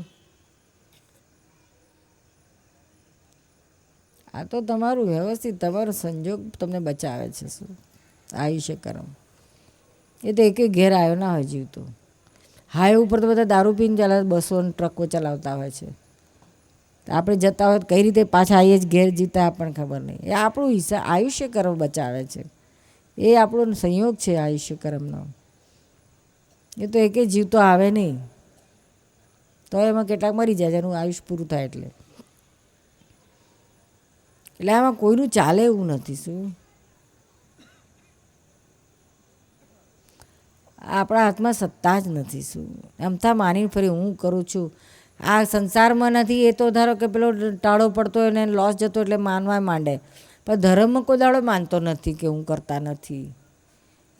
આ તો તમારું વ્યવસ્થિત તમારો સંજોગ તમને બચાવે છે. શું આયુષ્ય કર્મ એ તો એક ઘેર આવ્યો ના હોય જીવતો. હાઈવે ઉપર તો બધા દારૂ પીને ચલાવે, બસો ને ટ્રકો ચલાવતા હોય છે. આપણે જતા હોય કઈ રીતે પાછા આવીએ જ ઘેર જીવતા આપણને ખબર નહીં. એ આપણું આયુષ્ય કર્મ બચાવે છે. એ આપણો સંયોગ છે આયુષ્ય કર્મનો. એ તો એકે જીવતો આવે નહીં તો એમાં કેટલાક મરી જાય એનું આયુષ્ય પૂરું થાય એટલે આમાં કોઈનું ચાલે એવું નથી. શું આપણા હાથમાં સત્તા જ નથી. શું અમથા માનીને ફરી હું કરું છું, આ સંસારમાં નથી. એ તો ધારો કે પેલો ટાળો પડતો હોય ને લોસ જતો એટલે માનવા માંડે, પણ ધર્મમાં કોઈ દાડો માનતો નથી કે હું કરતા નથી.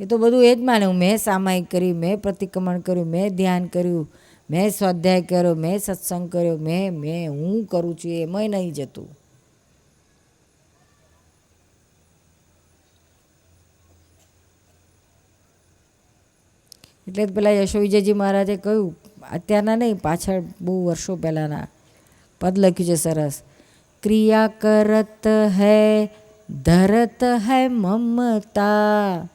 એ તો બધું એ જ માને, મેં સામાયિક કરી, મેં પ્રતિક્રમણ કર્યું, મેં ધ્યાન કર્યું, મેં સ્વાધ્યાય કર્યો, મેં સત્સંગ કર્યો, મેં હું કરું છું. એમાંય નહીં જતું. એટલે પેલા યશો વિજયજી મહારાજે કહ્યું, અત્યારના નહીં પાછળ બહુ વર્ષો પહેલાંના પદ લખ્યું છે સરસ. ક્રિયા કરત હૈ ધરત હૈ મમતા,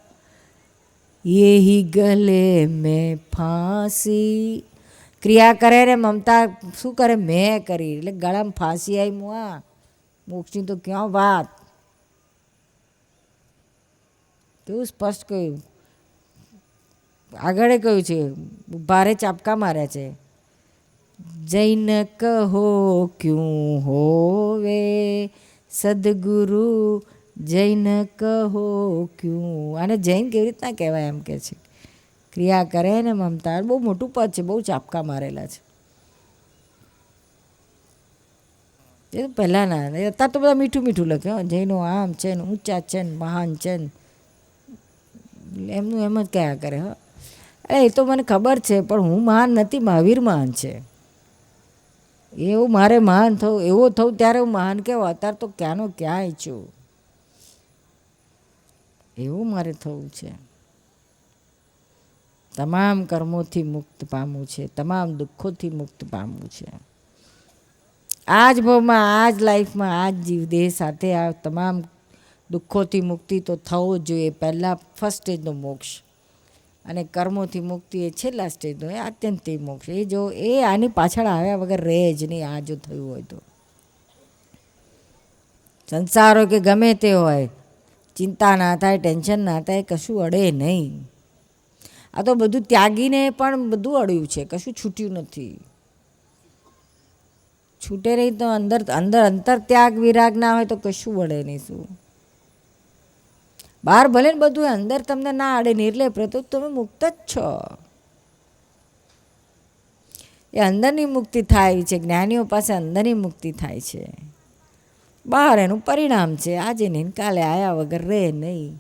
યહી ગલે મેં ફાંસી. ક્રિયા કરે ને મમતા શું કરે? મેં કરી એટલે ગળામાં ફાંસી આવી. મુઆ મોક્ષની તો ક્યાં વાત! કેવું સ્પષ્ટ કહ્યું. આગળ કહ્યું છે, ભારે ચાપકા માર્યા છે. જૈન કહો ક્યું હોવે, સદગુરુ જૈન કહો ક્યું. આને જૈન કેવી રીતના કહેવાય એમ કે છે. ક્રિયા કરે ને મમતા, બહુ મોટું પદ છે, બહુ ચાપકા મારેલા છે. એ તો પહેલાંના, અત્યારે તો બધા મીઠું મીઠું લખે. જૈનો આમ છે ને ઊંચા છે ને મહાન છે ને, એમનું એમ જ કયા કરે. અરે એ તો મને ખબર છે, પણ હું મહાન નથી, મહાવીર મહાન છે. એવું મારે મહાન થવું, એવો થવું ત્યારે હું મહાન કહેવાય. અત્યારે તો ક્યાંનો ક્યાંય છું, એવું મારે થવું છે. તમામ કર્મોથી મુક્ત પામવું છે, તમામ દુઃખોથી મુક્ત પામવું છે. આ જ ભાવમાં, આ જ લાઈફમાં, આ જ જીવદેહ સાથે આ તમામ દુઃખોથી મુક્તિ તો થવો જ જોઈએ. પહેલાં ફર્સ્ટ સ્ટેજનો મોક્ષ, અને કર્મોથી મુક્તિ એ છેલ્લા સ્ટેજનો, એ આત્યંતિક મોક્ષ. એ જો એ આની પાછળ આવ્યા વગર રહે જ નહીં. આ જો થયું હોય તો સંસાર હોય કે ગમે તે હોય, ચિંતા ના થાય, ટેન્શન ના થાય, કશું અડે નહીં. આ તો બધું ત્યાગીને પણ બધું અડ્યું છે, કશું છૂટ્યું નથી. છૂટે નહીં તો અંદર અંદર અંતર ત્યાગ વિરાગ ના હોય તો કશું વળે નહીં. શું બહાર ભલે ને બધું અંદર તમને ના અડે નિર્લેપ તો તમે મુક્ત જ છો. એ અંદરની મુક્તિ થાય છે, જ્ઞાનીઓ પાસે અંદરની મુક્તિ થાય છે. બહાર એનું પરિણામ છે, આજે નહીં કાલે આયા વગર રહે નહીં.